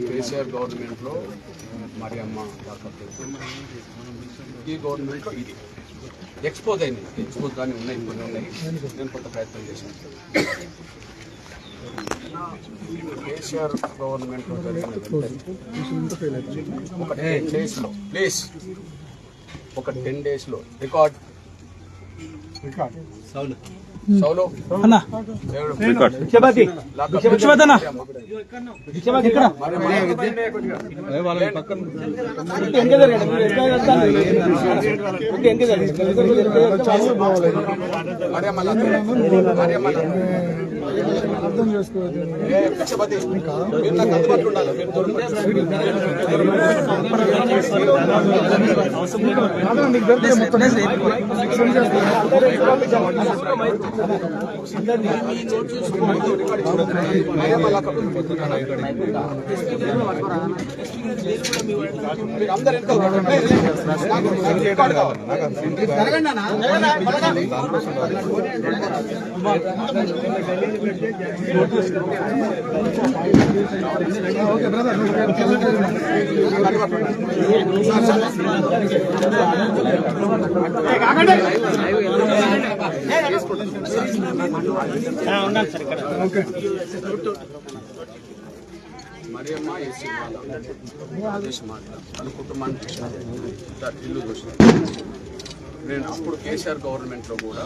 కేసీఆర్ గవర్నమెంట్లో మరియమ్మ ఈ గవర్నమెంట్లో ఇది ఎక్స్పోజ్ అయింది. ఎక్స్పోజ్ కానీ ఉన్నాయి, కొన్ని ఉన్నాయి. నేను కొంత ప్రయత్నం చేశాను. కేసీఆర్ గవర్నమెంట్లో జరిగిన ఒక 10 డేస్లో ప్లీజ్ ఒక 10 డేస్లో రికార్డ్ సౌలో అన్న భిక్షపతి భిక్షపతన భిక్షపతి ఇక్కడ వాళ్ళ పక్కన ఎంకే జరగండి ఎంకే జరగండి అర్థం చేసుకోవచ్చు. భిక్షపతి మీరు నాకు అందుబాటులో ఉండాలి. ఓకే బ్రదర్ మరియమ్మ ఏసీ తన కుటుంబానికి ఇల్లు చూసిన నేను అప్పుడు కేసీఆర్ గవర్నమెంట్లో కూడా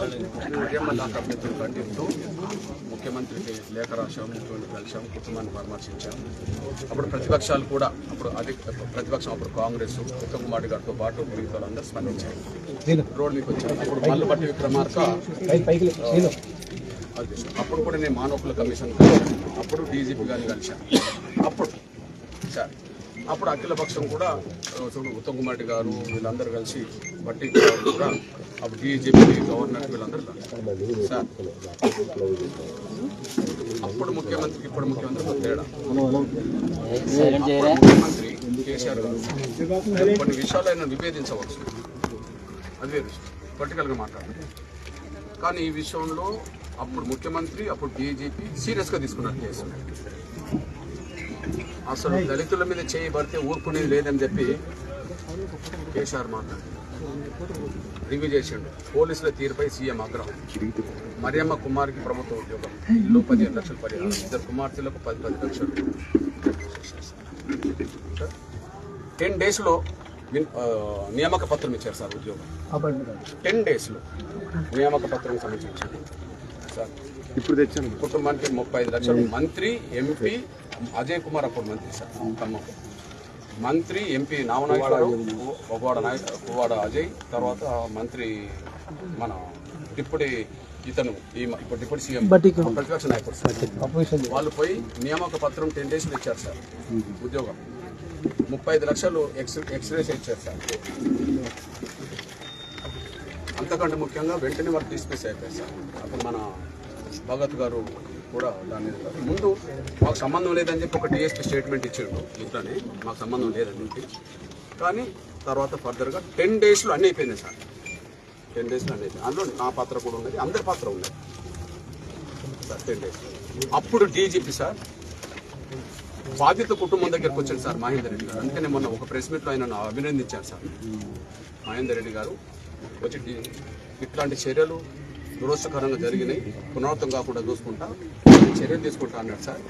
మరియమ్మ దాకా అభ్యర్థులు ఖండిస్తూ ముఖ్యమంత్రికి లేఖ రాశాం, ముఖ్యమంత్రి కలిసాం, కుటుంబాన్ని పరామర్శించాం. అప్పుడు ప్రతిపక్షాలు కూడా ప్రతిపక్షం అప్పుడు కాంగ్రెస్ ఉత్తమ్ కుమార్ గారితో పాటు మిగతా వాళ్ళందరూ స్పందించారు, రోడ్ మీకు వచ్చారు. అప్పుడు మల్లుబట్టి విక్రమార్క అప్పుడు కూడా నేను మానవకుల కమిషన్ అప్పుడు డీజీపీ గారిని కలిశాను. అప్పుడు అఖిలపక్షం కూడా ఉత్తమ్ కుమార్ గారు వీళ్ళందరూ కలిసి బట్టి కూడా అప్పుడు డీజీపీ గవర్నర్ వీళ్ళందరూ సార్ అప్పుడు ముఖ్యమంత్రికి ఇప్పుడు ముఖ్యమంత్రి తేడా. ముఖ్యమంత్రి కేసీఆర్ గారు కొన్ని విషయాలు ఆయన విభేదించవచ్చు, అదే పొలిటికల్గా మాట్లాడారు. కానీ ఈ విషయంలో అప్పుడు ముఖ్యమంత్రి అప్పుడు డీజీపీ సీరియస్గా తీసుకున్నారు కేసు. అసలు దళితుల మీద చేయబడితే ఊరుకునేది లేదని చెప్పి కేసీఆర్ మాట్లాడి రివ్యూ చేసిండు. పోలీసుల తీరుపై సీఎం ఆగ్రహం. మరియమ్మ కుమార్కి ప్రభుత్వ ఉద్యోగం, ఇల్లు 15 లక్షలు పరిహారం, 2 కుమార్తెలకు 10 లక్షలు. 10 డేస్లో నియామక పత్రం ఇచ్చారు సార్ ఉద్యోగం. 10 డేస్లో నియామక పత్రం సమర్పించారు సార్. ఇప్పుడు తెచ్చాను కుటుంబానికి 35 లక్షలు. మంత్రి ఎంపీ అజయ్ కుమార్ అప్పుడు మంత్రి సార్ ఖమ్మం మంత్రి, ఎంపీ నామనాయకుడు పువ్వాడ అజయ్, తర్వాత మంత్రి మన డిప్యూటీ ఇతను ఇప్పుడు డిప్యూటీ సీఎం ప్రతిపక్ష నాయకుడు వాళ్ళు పోయి నియామక పత్రం 10 డేస్లో ఇచ్చారు సార్ ఉద్యోగం. 35 లక్షలు ఎక్స్రేస్ ఇచ్చారు సార్. అంతకంటే ముఖ్యంగా వెంటనే వాళ్ళు డిస్మిస్ అయిపోయారు సార్. అప్పుడు మన భగత్ గారు కూడా దాని ముందు మాకు సంబంధం లేదని చెప్పి ఒక డిఎస్పీ స్టేట్మెంట్ ఇచ్చాడు, ఇట్లనే మాకు సంబంధం లేదని. కానీ తర్వాత ఫర్దర్గా 10 డేస్లో అన్నీ అయిపోయింది సార్. 10 డేస్లో అన్నీ అయిపోయింది. అందులో నా పాత్ర కూడా ఉన్నది, అందరి పాత్ర ఉన్నది సార్. 10 డేస్ అప్పుడు డీజీపీ సార్ బాధిత కుటుంబం దగ్గరకు వచ్చాడు సార్ మహేందర్ రెడ్డి గారు. అందుకనే మొన్న ఒక ప్రెస్ మీట్లో ఆయన అభినందించారు సార్ మహేందర్ రెడ్డి గారు వచ్చి ఇట్లాంటి చర్యలు దురదృష్టకరంగా జరిగినాయి, పునరావృతం కాకుండా చూసుకుంటా చర్యలు తీసుకుంటా అన్నాడు సార్.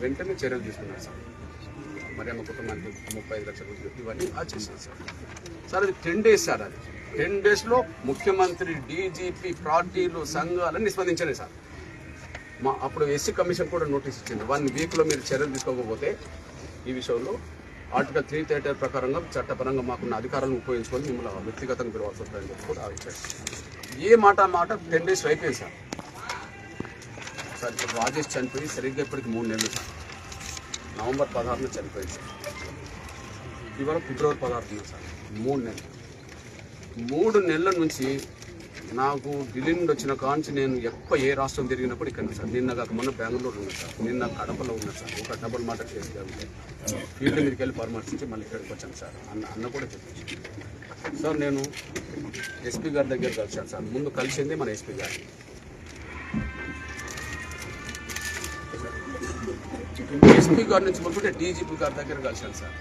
వెంటనే చర్యలు తీసుకున్నాడు సార్. మరియమ్మ కుటుంబానికి 35 లక్షల రూపాయలు ఇవన్నీ చేశారు సార్. సార్ అది 10 డేస్ సార్. అది 10 డేస్లో ముఖ్యమంత్రి, డీజీపీ, పార్టీలు, సంఘాలన్నీ స్పందించాయి సార్. అప్పుడు ఎస్సీ కమిషన్ కూడా నోటీస్ ఇచ్చింది, 1 వీక్లో మీరు చర్యలు తీసుకోకపోతే ఈ విషయంలో ఆర్టికల్ 330 ప్రకారంగా చట్టపరంగా మాకున్న అధికారాలను ఉపయోగించుకొని మిమ్మల్ని వ్యక్తిగతంగా పిలవాల్సి వస్తుందని చెప్పి కూడా ఇచ్చారు. ఏ మాట 10 డేస్ అయిపోయింది సార్. సార్ ఇప్పుడు రాజేష్ చనిపోయి సరిగ్గా ఇప్పటికి 3 నెలలు సార్. నవంబర్ 16న చనిపోయింది సార్. ఇవాళ ఫిబ్రవరి 16న సార్. 3 నెలలు. 3 నెలల నుంచి నాకు ఢిల్లీ నుండి వచ్చిన కాంచి నేను ఏ రాష్ట్రం తిరిగినప్పుడు ఇక్కడ సార్. నిన్న కాక మొన్న బెంగళూరు ఉన్నా సార్, నిన్న కడపలో ఉన్నా సార్. ఒక డబుల్ మర్డర్ కేసు జరిగితే ఫీల్డ్ మీదకి వెళ్ళి పరామర్శించి మళ్ళీ ఇక్కడికి వచ్చాను సార్. అన్న కూడా చెప్పాను. సార్ నేను ఎస్పీ గారి దగ్గర కలిసాను సార్. ముందు కలిసింది మన ఎస్పీ గారు. ఎస్పీ గారి నుంచి మొదలుకుంటే డీజీపీ గారి దగ్గర కలిసాను సార్.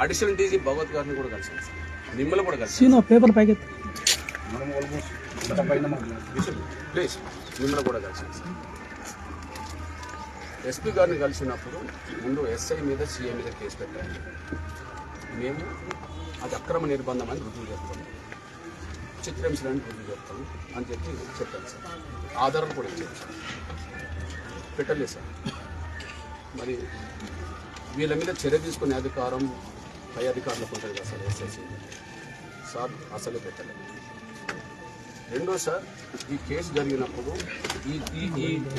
అడిషనల్ డీజీ భగవత్ గారిని కూడా కలిసాను సార్. నిమ్మలు కూడా కలిసాను పేపర్ పైకి ప్లీజ్ నిమ్మలు కూడా కలిసాను సార్. ఎస్పీ గారిని కలిసినప్పుడు ముందు ఎస్ఐ మీద సీఐ మీద కేసు పెట్టాము. మేము అది అక్రమ నిర్బంధం అని రుజువు చెప్తాము, చిత్రహింసలని రుజువు చెప్తాము అని చెప్పాను సార్. ఆధారాలు కూడా ఇచ్చాను సార్. పెట్టలేదు సార్. మరి వీళ్ళ మీద చర్య తీసుకునే అధికారం పై అధికారులకు ఉంటుంది కదా సార్. ఎస్ఐసి సార్ అసలు పెట్టలేదు. రెండో సార్, ఈ కేసు జరిగినప్పుడు ఈ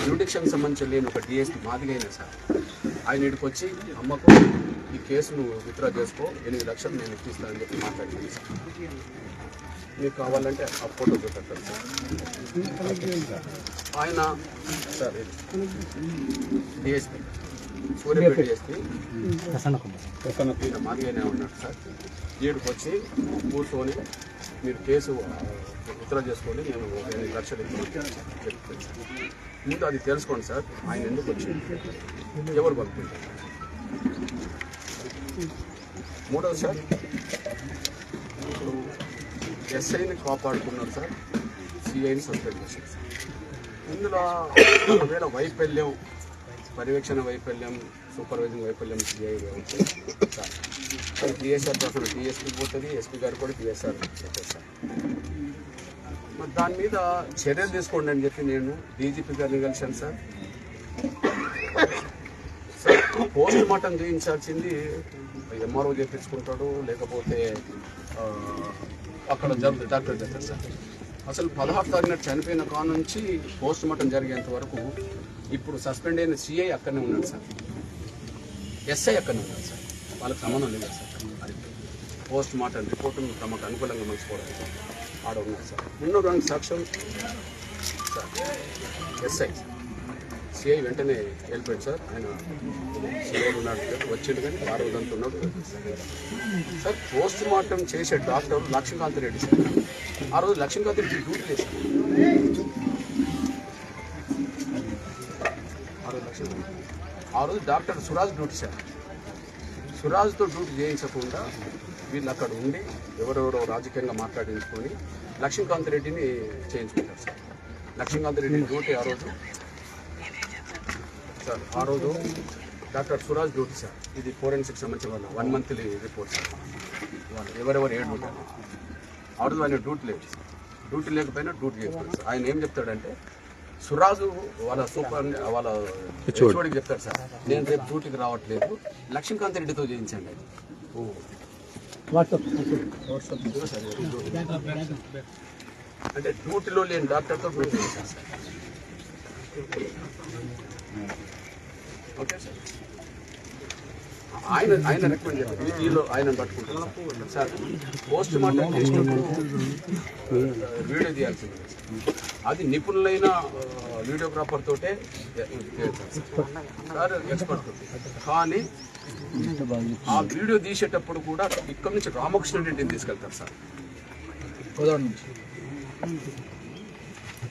జ్యూడిక్షన్కి సంబంధించి లేని ఒక డిఎస్పీ మాదిగైనా సార్ ఆయన ఇక్కడికి వచ్చి అమ్మకు ఈ కేసును విత్డ్రా చేసుకో, 8 లక్షలు నేను ఇప్పిస్తానని చెప్పి మాట్లాడింది సార్. మీకు కావాలంటే ఆ ఫోటో చూపెట్టారు సార్. ఆయన సార్ డిఎస్పీ సూర్యాపేట డిఎస్పీ మాదిగైనా ఉన్నాడు సార్. ఈడికి వచ్చి కూర్చొని మీరు కేసు విత్డ్రా చేసుకొని నేను 8 లక్షలు చెప్తాను సార్. ముందు అది తెలుసుకోండి సార్. ఆయన ఎందుకు వచ్చింది, ఎవరు పంపించారు. మూడవది సార్, ఇప్పుడు ఎస్ఐని కాపాడుకున్నారు సార్, సిఐని సస్పెండ్ చేశారు సార్. ఇందులో ఒకవేళ వైఫల్యం, పర్యవేక్షణ వైఫల్యం, సూపర్వైజింగ్ వైఫల్యం సిఐ సార్, అది టీఎస్ఆర్ తరఫున టీఎస్పీ పోతుంది, ఎస్పీ గారు కూడా టీఎస్ఆర్ పెట్టారు సార్. మరి దాని మీద చర్యలు తీసుకోండి అని చెప్పి నేను డీజీపీ గారిని కలిశాను సార్. సార్ పోస్ట్ మార్టం చేయించాల్సింది ఎంఆర్ఓ చేయించుకుంటాడు, లేకపోతే అక్కడ డాక్టర్ చేస్తారు సార్. అసలు 16 తారీఖున చనిపోయిన కాడ నుంచి పోస్ట్ మార్టం జరిగేంత వరకు ఇప్పుడు సస్పెండ్ అయిన సిఐ అక్కడనే ఉన్నాడు సార్, ఎస్ఐ అక్కడనే ఉన్నాడు సార్. వాళ్ళకి సంబంధం లేదు సార్. అది పోస్ట్ మార్టం రిపోర్టును తమకు అనుకూలంగా మర్చిపోవడానికి ఆడ ఉన్నారు సార్. ఉన్నటువంటి సాక్ష్యం సార్ ఎస్ఐ సిఐ వెంటనే వెళ్ళిపోయాడు సార్. ఆయన సిఐ ఉన్నాడు వచ్చిండు కానీ ఆ రోజంతా ఉన్నాడు సార్. పోస్ట్ మార్టం చేసే డాక్టర్ లక్ష్మీకాంత్ రెడ్డి సార్. ఆ రోజు లక్ష్మీకాంత్ రెడ్డి డ్యూటీ చేశారు. ఆ రోజు డాక్టర్ సురాజ్ డ్యూటీ సార్. సురాజ్తో డ్యూటీ చేయించకుండా వీళ్ళు అక్కడ ఉండి ఎవరెవరో రాజకీయంగా మాట్లాడించుకొని లక్ష్మీకాంత్ రెడ్డిని చేయించుకుంటారు సార్. లక్ష్మీకాంత్ రెడ్డి డ్యూటీ ఆ రోజు సార్. ఆ రోజు డాక్టర్ సురాజ్ డ్యూటీ సార్. ఇది ఫోరెన్సిక్ సంబంధించిన వాళ్ళు 1 మంత్లీ రిపోర్ట్ సార్. వాళ్ళు ఎవరెవరు ఏ డ్యూటీ ఆ రోజు ఆయన డ్యూటీ లేదు. డ్యూటీ లేకపోయినా డ్యూటీ చేస్తారు సార్. ఆయన ఏం చెప్తాడంటే సురాజు వాళ్ళ వాళ్ళ హెచ్ఓడికి చెప్తాడు సార్, నేను రేపు డ్యూటీకి రావట్లేదు, లక్ష్మీకాంత్ రెడ్డితో చేయించండి. అంటే డ్యూటీలో లేని డాక్టర్తో డ్యూటీ చేశాను సార్. Okay sir. ఆయన రికమెండ్ చేస్తారు, వీళ్ళు ఆయన పట్టుకుంటారు సార్. పోస్ట్ మార్టం చేసినప్పుడు వీడియో తీయాల్సింది అది నిపుణులైన వీడియోగ్రాఫర్ తోటే సార్, ఎక్స్పర్ట్. కానీ ఆ వీడియో తీసేటప్పుడు కూడా ఇక్కడ నుంచి రామకృష్ణ రెడ్డిని తీసుకెళ్తారు సార్.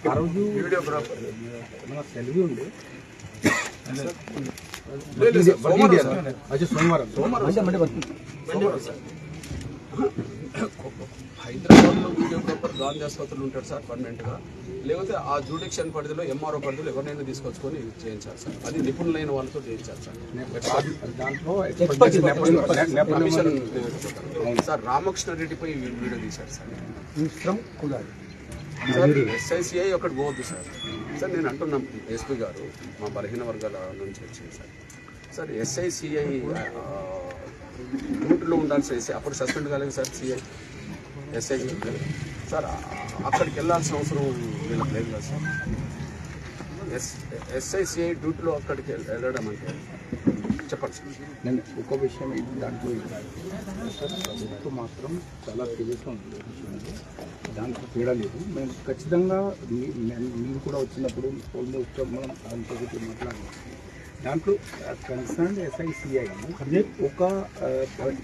ఆ రోజు వీడియోగ్రాఫర్ సెలవు ఉంది హైదరాబాద్లో వీడియోగ్రాఫర్ గాంధీ ఆసుపత్రులు ఉంటాడు సార్ పర్మనెంట్గా, లేకపోతే ఆ జ్యూడిక్షన్ పరిధిలో ఎంఆర్ఓ పరిధిలో ఎవరినైనా తీసుకొచ్చుకొని చేయించాలి సార్. అది నిపుణులైన వాళ్ళతో చేయించాలి సార్. సార్ రామకృష్ణ రెడ్డిపై వీడియో తీశారు సార్. సార్ ఎస్ఐసిఐ ఒకటి పోవద్దు సార్. సార్ నేను అంటున్నాం ఎస్పీ గారు మా బలహీన వర్గాల నుంచి వచ్చింది సార్. సార్ ఎస్ఐసిఐ డ్యూటీలో ఉండాల్సిన ఎస్ఐ అప్పుడు సస్పెండ్ కాలేదు సార్. సిఐ ఎస్ఐ సార్ అక్కడికి వెళ్ళాల్సిన అవసరం వీళ్ళకి లేదు కదా సార్. ఎస్ఐసిఐ డ్యూటీలో అక్కడికి వెళ్ళడం అంటే చెప్పండి సార్. నేను ఒక విషయం దాంట్లో ప్రభుత్వం మాత్రం చాలా సీరియస్గా ఉంటుంది, దాంట్లో తేడా లేదు. మేము ఖచ్చితంగా మీరు కూడా వచ్చినప్పుడు ఆల్మోస్ట్ మనం దాంతో మాట్లాడాలి. దాంట్లో కన్సర్న్ ఎస్ఐసిఐ ఒక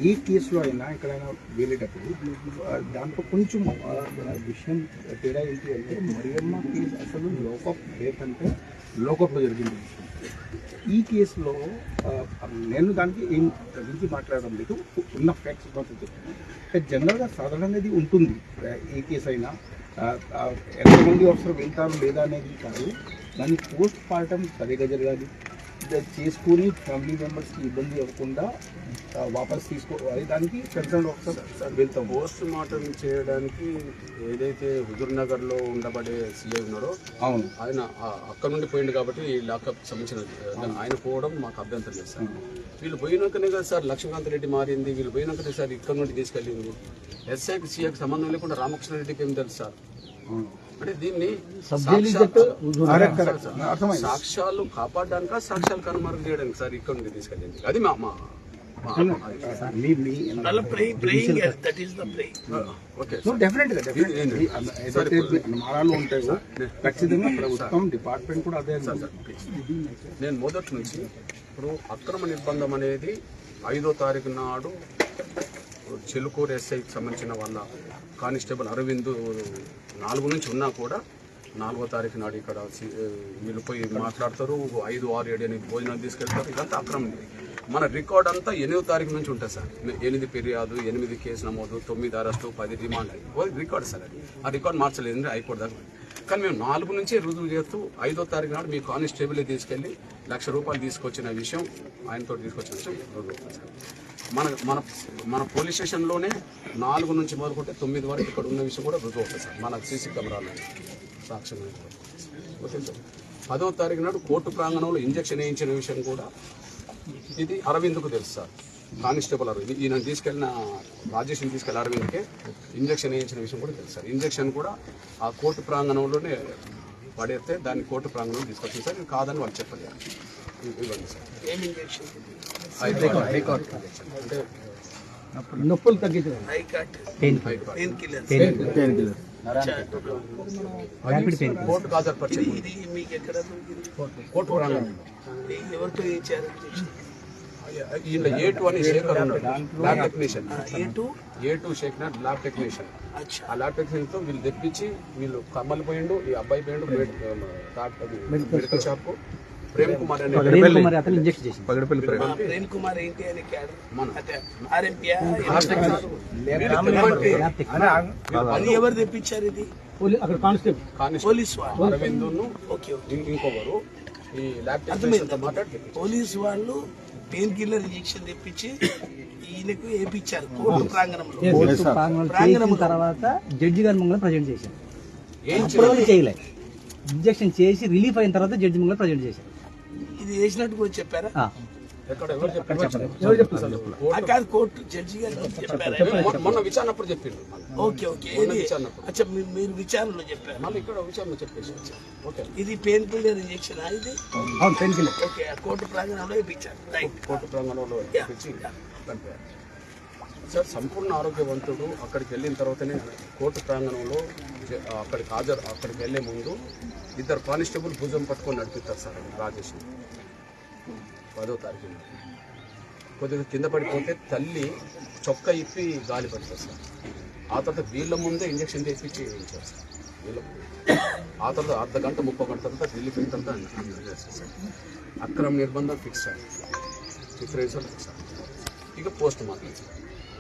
ఈ కేసులో అయినా ఎక్కడైనా వెళ్ళేటప్పుడు దాంట్లో కొంచెం విషయం తేడా ఏంటి అంటే మరియమ్మ కేసు అసలు లోకప్ డేట్ అంటే లోకప్లో జరిగింది విషయం. ఈ కేసులో నేను దానికి ఏం గురించి మాట్లాడడం లేదు, ఉన్న ఫ్యాక్ట్స్ మాత్రం చెప్తున్నాను. జనరల్గా సాధారణంగా ఇది ఉంటుంది, ఏ కేసు అయినా ఎంతమంది అవసరం వెళ్తారు లేదా అనేది కాదు, దాన్ని పోస్ట్ మార్టం సరిగా జరగాలి, చేసుకుని ఫ్యామిలీ మెంబర్స్కి ఇబ్బంది అవ్వకుండా వాపస్ తీసుకోవాలి, దానికి కన్సర్న్ ఆఫీసర్ వెళ్తాం. పోస్ట్ మార్టం చేయడానికి ఏదైతే హుజూర్ నగర్లో ఉండబడే సీఐ ఉన్నారో అవును, ఆయన అక్కడ నుండి పోయింది కాబట్టి ఈ లాకప్ సంబంధించిన ఆయన పోవడం మాకు అభ్యంతరం లేదు సార్. వీళ్ళు పోయినాకనే కదా సార్ లక్ష్మీకాంత్ రెడ్డి మారింది, వీళ్ళు పోయినాకనే సార్ ఇక్కడ నుండి తీసుకెళ్ళింది. ఎస్ఐకి సీఐకి సంబంధం లేకుండా రామకృష్ణ రెడ్డికి ఏం తెలుసు సార్? అంటే దీన్ని సాక్ష్యాలు కాపాడడానిక సాక్ష్యాలు కనుమరుగు చేయడానికి సార్ ఇక్కడ నుండి తీసుకెళ్ళింది. అది మా మారాలు ఉంటాయో ఖచ్చితంగా ప్రభుత్వం డిపార్ట్మెంట్ కూడా అదే. నేను మొదటి నుంచి ఇప్పుడు అక్రమ నిర్బంధం అనేది 5వ తారీఖు నాడు చెలుకూరు ఎస్ఐకి సంబంధించిన వాళ్ళ కానిస్టేబుల్ అరవింద్ 4 నుంచి ఉన్నా కూడా 4వ తారీఖు నాడు ఇక్కడ వీళ్ళు పోయి మాట్లాడతారు, 5, 6, 7 అనేది భోజనాలు తీసుకెళ్తారు. ఇదంతా అక్రమం. మన రికార్డ్ అంతా 8వ తారీఖు నుంచి ఉంటుంది సార్. 8 ఫిర్యాదు, 8 కేసు నమోదు, 9 అరెస్టు, 10 రిమాండ్ రికార్డు సార్. అది ఆ రికార్డ్ మార్చలేదు హైకోర్టు దాకా. కానీ మేము 4 నుంచే రుజువు చేస్తూ 5వ తారీఖు నాడు మీ కానిస్టేబుల్ తీసుకెళ్ళి ₹1,00,000 తీసుకొచ్చిన విషయం, ఆయనతో తీసుకొచ్చిన విషయం రుజువు సార్. మన పోలీస్ స్టేషన్లోనే 4 నుంచి మొదలుకుంటే 9 వరకు ఇక్కడ ఉన్న విషయం కూడా రుజువు అవుతుంది సార్. మన సీసీ కెమెరాలో సాక్ష్యం ఓకే సార్. 10వ తారీఖు నాడు కోర్టు ప్రాంగణంలో ఇంజక్షన్ వేయించిన విషయం కూడా ఇది అరవింద్కు తెలుసు సార్. కానిస్టేబుల్ అరవింద్, ఈయన తీసుకెళ్ళిన రాజేష్ని తీసుకెళ్ళి అరవింద్కే ఇంజక్షన్ వేయించిన విషయం కూడా తెలుసు సార్. ఇంజక్షన్ కూడా ఆ కోర్టు ప్రాంగణంలోనే పడేస్తే దాన్ని కోర్టు ప్రాంగణంలో తీసుకొచ్చింది సార్. ఇది కాదని వాళ్ళు చెప్పాలి. ఇవ్వండి సార్. ఏం ఇంజక్షన్? అంటే నొప్పులు తగ్గించడం, కోర్టు హాజరుపరిచే కోర్టు ప్రాంగణంలో ఎవరితో ఇచ్చారు? ఈయన A2 అని శేఖర్ ఉన్నాడు, lab technician. A2 Shekhar lab technician. ఆ ల్యాబ్ టెక్నీషియన్తో వీళ్ళు తెప్పించి వీళ్ళు కమ్మలు పోయిండు, ఈ అబ్బాయి పోయిండు మెడికల్ షాప్ కు. ప్రేమ్ కుమార్ అనే ప్రేమ్ కుమార్ ఏంటి అని అది ఎవరు తెప్పించారు? ఇది పోలీస్ వాళ్ళు, అరవిందును ఇంకొకరు ఈ ల్యాబ్ టెక్నీషియన్తో మాట్లాడి పోలీసు వాళ్ళు పెయిన్ కిల్లర్ ఇంజెక్షన్ తెప్పించి ఈయనకు వేయించారు కోర్టు ప్రాంగణంలో. తర్వాత జడ్జి గారి ముందు ప్రజెంట్ చేశారు. చేయలే, ఇంజెక్షన్ చేసి రిలీఫ్ అయిన తర్వాత జడ్జి ముందు ప్రజెంట్ చేశారు. ఇది వేసినట్టు కూడా చెప్పారా? కాదు, కోర్టు జడ్జి గారు చెప్పారా? మొన్న విచారణప్పుడు చెప్పిండు. ఓకే ఓకే, అచ్చా మీరు విచారణలో చెప్పారు. మళ్ళీ ఇక్కడ విచారణ చెప్పేసి ఓకే. ఇది పెయిన్ కిల్లర్ ఇంజెక్షన్ ఇది? Pain killer. ఓకే, కోర్టు ప్రాంగణంలో వేయించారు. కోర్టు ప్రాంగణంలో సార్ సంపూర్ణ ఆరోగ్యవంతుడు అక్కడికి వెళ్ళిన తర్వాతనే కోర్టు ప్రాంగణంలో అక్కడికి వెళ్ళే ముందు 2 కానిస్టేబుల్ భుజం పట్టుకొని నడిపిస్తారు సార్. రాజేష్ 10వ తారీఖున కొద్దిగా కింద పడిపోతే తల్లి చొక్క ఇప్పి గాలి పడుతుంది సార్. ఆ తర్వాత వీళ్ళ ముందే ఇంజక్షన్ తెప్పించి వేయించారు సార్. ఆ తర్వాత అర్ధ గంట 30 గంటల తర్వాత రిలీఫ్ అయిన తర్వాత చేస్తారు సార్. అక్రమ నిర్బంధం ఫిక్స్ సార్, చిత్రేశ్వరం ఫిక్స్ సార్. ఇక పోస్ట్ మార్టం సార్.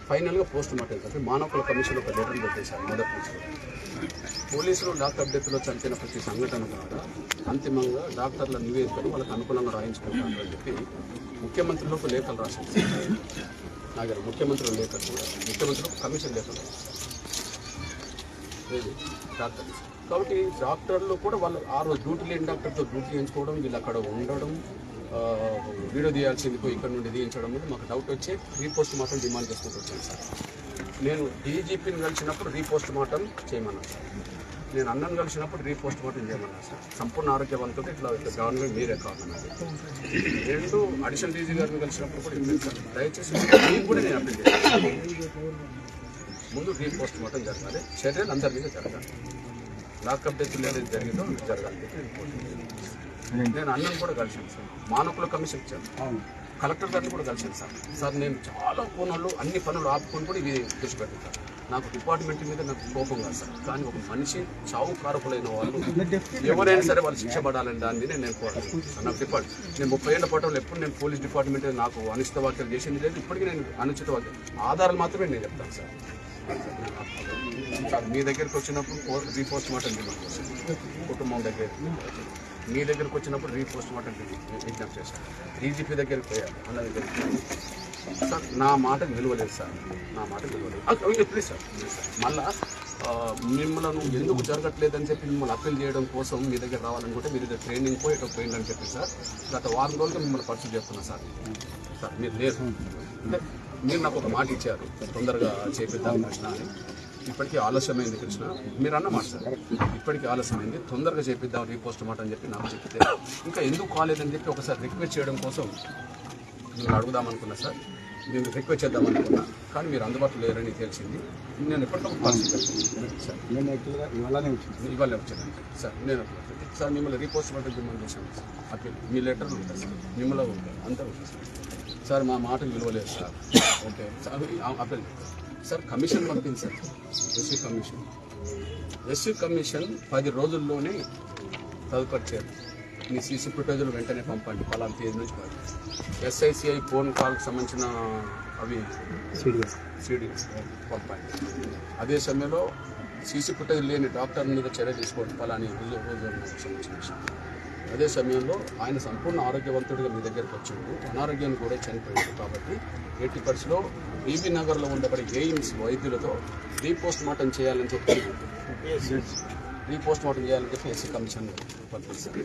ఫైనల్గా పోస్ట్ మార్టం అంటే మానవకుల కమిషన్ ఒక లెటర్ పెట్టేశారు. మొదటి నుంచి పోలీసులు డాక్టర్ డెత్లో చనిపోయిన ప్రతి సంఘటన ద్వారా అంతిమంగా డాక్టర్ల నివేదికను వాళ్ళకి అనుకూలంగా రాయించుకుంటారని చెప్పి ముఖ్యమంత్రులకు లేఖలు రాశారు. నాగర్ ముఖ్యమంత్రుల లేఖలు కూడా, ముఖ్యమంత్రులకు కమిషన్ లేఖలు డాక్టర్. కాబట్టి డాక్టర్లు కూడా వాళ్ళు ఆ రోజు డ్యూటీ లేని డాక్టర్తో డ్యూటీ చేయించుకోవడం, వీళ్ళు అక్కడ ఉండడం, వీడియో తీయాల్సింది పోయి ఇక్కడ నుండి తీయించడం మీద మాకు డౌట్ వచ్చి రీపోస్ట్ మార్టం డిమాండ్ చేసుకుంటూ వచ్చాను సార్. నేను డీజీపీని కలిసినప్పుడు రీపోస్ట్ మార్టం చేయమన్నాను సార్. నేను అన్నను కలిసినప్పుడు రీపోస్ట్ మార్టం చేయమన్నాను సార్. సంపూర్ణ ఆరోగ్యవంతుడు ఇట్లా గవర్నమెంట్ మీరే కాదన్నారు. 2 అడిషనల్ డీజీ గారిని కలిసినప్పుడు కూడా చెప్పాను సార్, దయచేసి నేను కూడా నేను అప్పీల్ చేస్తాను. ముందు రీపోస్ట్ మార్టం జరగాలి, చర్యలు అందరి మీద జరగాలి, లాకప్ డెత్లు ఏదైతే జరిగిందో జరగాలి. నేను అన్నను కూడా కలిసాను సార్, మానకుల కమిషన్ ఇచ్చాను, కలెక్టర్ గారిని కూడా కలిసాను సార్. సార్ నేను చాలా కోణాలు అన్ని పనులు ఆపుకొని కూడా ఇవి దృష్టి పెట్టాను సార్. నాకు డిపార్ట్మెంట్ మీద నాకు కోపం కాదు సార్, కానీ ఒక మనిషి చావు కారకులైన వాళ్ళు ఎవరైనా సరే వాళ్ళు శిక్ష పడాలని దాని మీద నేను కోరుతున్నాను. నాకు డిపార్ట్మెంట్ నేను 30 ఏళ్ల పాటు ఎప్పుడు నేను పోలీస్ డిపార్ట్మెంట్ నాకు అనుచిత వ్యాఖ్యలు చేసింది లేదు, ఇప్పటికీ నేను అనుచిత వ్యాఖ్యలు ఆధారాలు మాత్రమే నేను చెప్తాను సార్. సార్ మీ దగ్గరికి వచ్చినప్పుడు రీపోస్ట్ మార్టం కుటుంబం దగ్గర మీ దగ్గరకు వచ్చినప్పుడు రీపోస్ట్ మార్టం విజ్ఞప్తి చేశాను. డీజీపీ దగ్గరికి పోయాను, అన్న దగ్గరికి సార్ నా మాట నిలవలేదు సార్, నా మాట నిలవలేదు ప్లీజ్ సార్. మళ్ళా మిమ్మల్ని ఎందుకు జరగట్లేదని చెప్పి మిమ్మల్ని అప్పీల్ చేయడం కోసం మీ దగ్గర రావాలనుకుంటే మీరు దగ్గర ట్రైనింగ్ పోయి పోయిందని చెప్పి సార్ గత వారం రోజులుగా మిమ్మల్ని పరిచయం చేస్తున్నా సార్. సార్ మీరు లేదు అంటే మీరు నాకు ఒక మాట ఇచ్చారు తొందరగా చేపిద్దాం కృష్ణ అని. ఇప్పటికీ ఆలస్యమైంది కృష్ణ, మీరు అన్నమాట సార్, ఇప్పటికీ ఆలస్యమైంది, తొందరగా చేపిద్దాం రీపోస్ట్ మాట అని చెప్పి నాకు చెప్తే ఇంకా ఎందుకు కాలేదని చెప్పి ఒకసారి రిక్వెస్ట్ చేయడం కోసం నేను అడుగుదామనుకున్నా సార్. నేను రిక్వెస్ట్ చేద్దామనుకున్నా కానీ మీరు అందుబాటులో లేరని తెలిసింది. నేను ఎప్పటికప్పుడు సార్ నేను యాక్చువల్గా ఇవాళ వచ్చాను సార్. నేను సార్ మిమ్మల్ని రీపోస్ట్ మాట డిమాండ్ చేశాను సార్. అప్పీల్ మీ లెటర్లు ఉంటాయి సార్, మిమ్మల్ని ఉంటాయి అంతా ఉంటుంది సార్. సార్ మా మాటకు విలువలేదు sir. Okay sir appeal sir commission పంపింది సార్, ఎస్సీ కమిషన్ 10 రోజుల్లోనే తదుపరి చేయాలి. మీ సీసీ ఫుటేజ్లు వెంటనే పంపండి, పలానా తేదీ నుంచి SICI ఫోన్ కాల్కి సంబంధించిన అవి సీడీస్ పంపండి. అదే సమయంలో సీసీ ఫుటేజ్ లేని డాక్టర్ మీద చర్య తీసుకోండి, పలాని రోజు సంబంధించిన విషయం. అదే సమయంలో ఆయన సంపూర్ణ ఆరోగ్యవంతుడిగా మీ దగ్గరికి వచ్చిండు, అనారోగ్యాన్ని కూడా చనిపోయాడు. కాబట్టి 80% బీబీ నగర్లో ఉండబడే ఎయిమ్స్ వైద్యులతో రీపోస్ట్ మార్టం చేయాలని చెప్పి ఎస్సీ కమిషన్ పంపిస్తారు.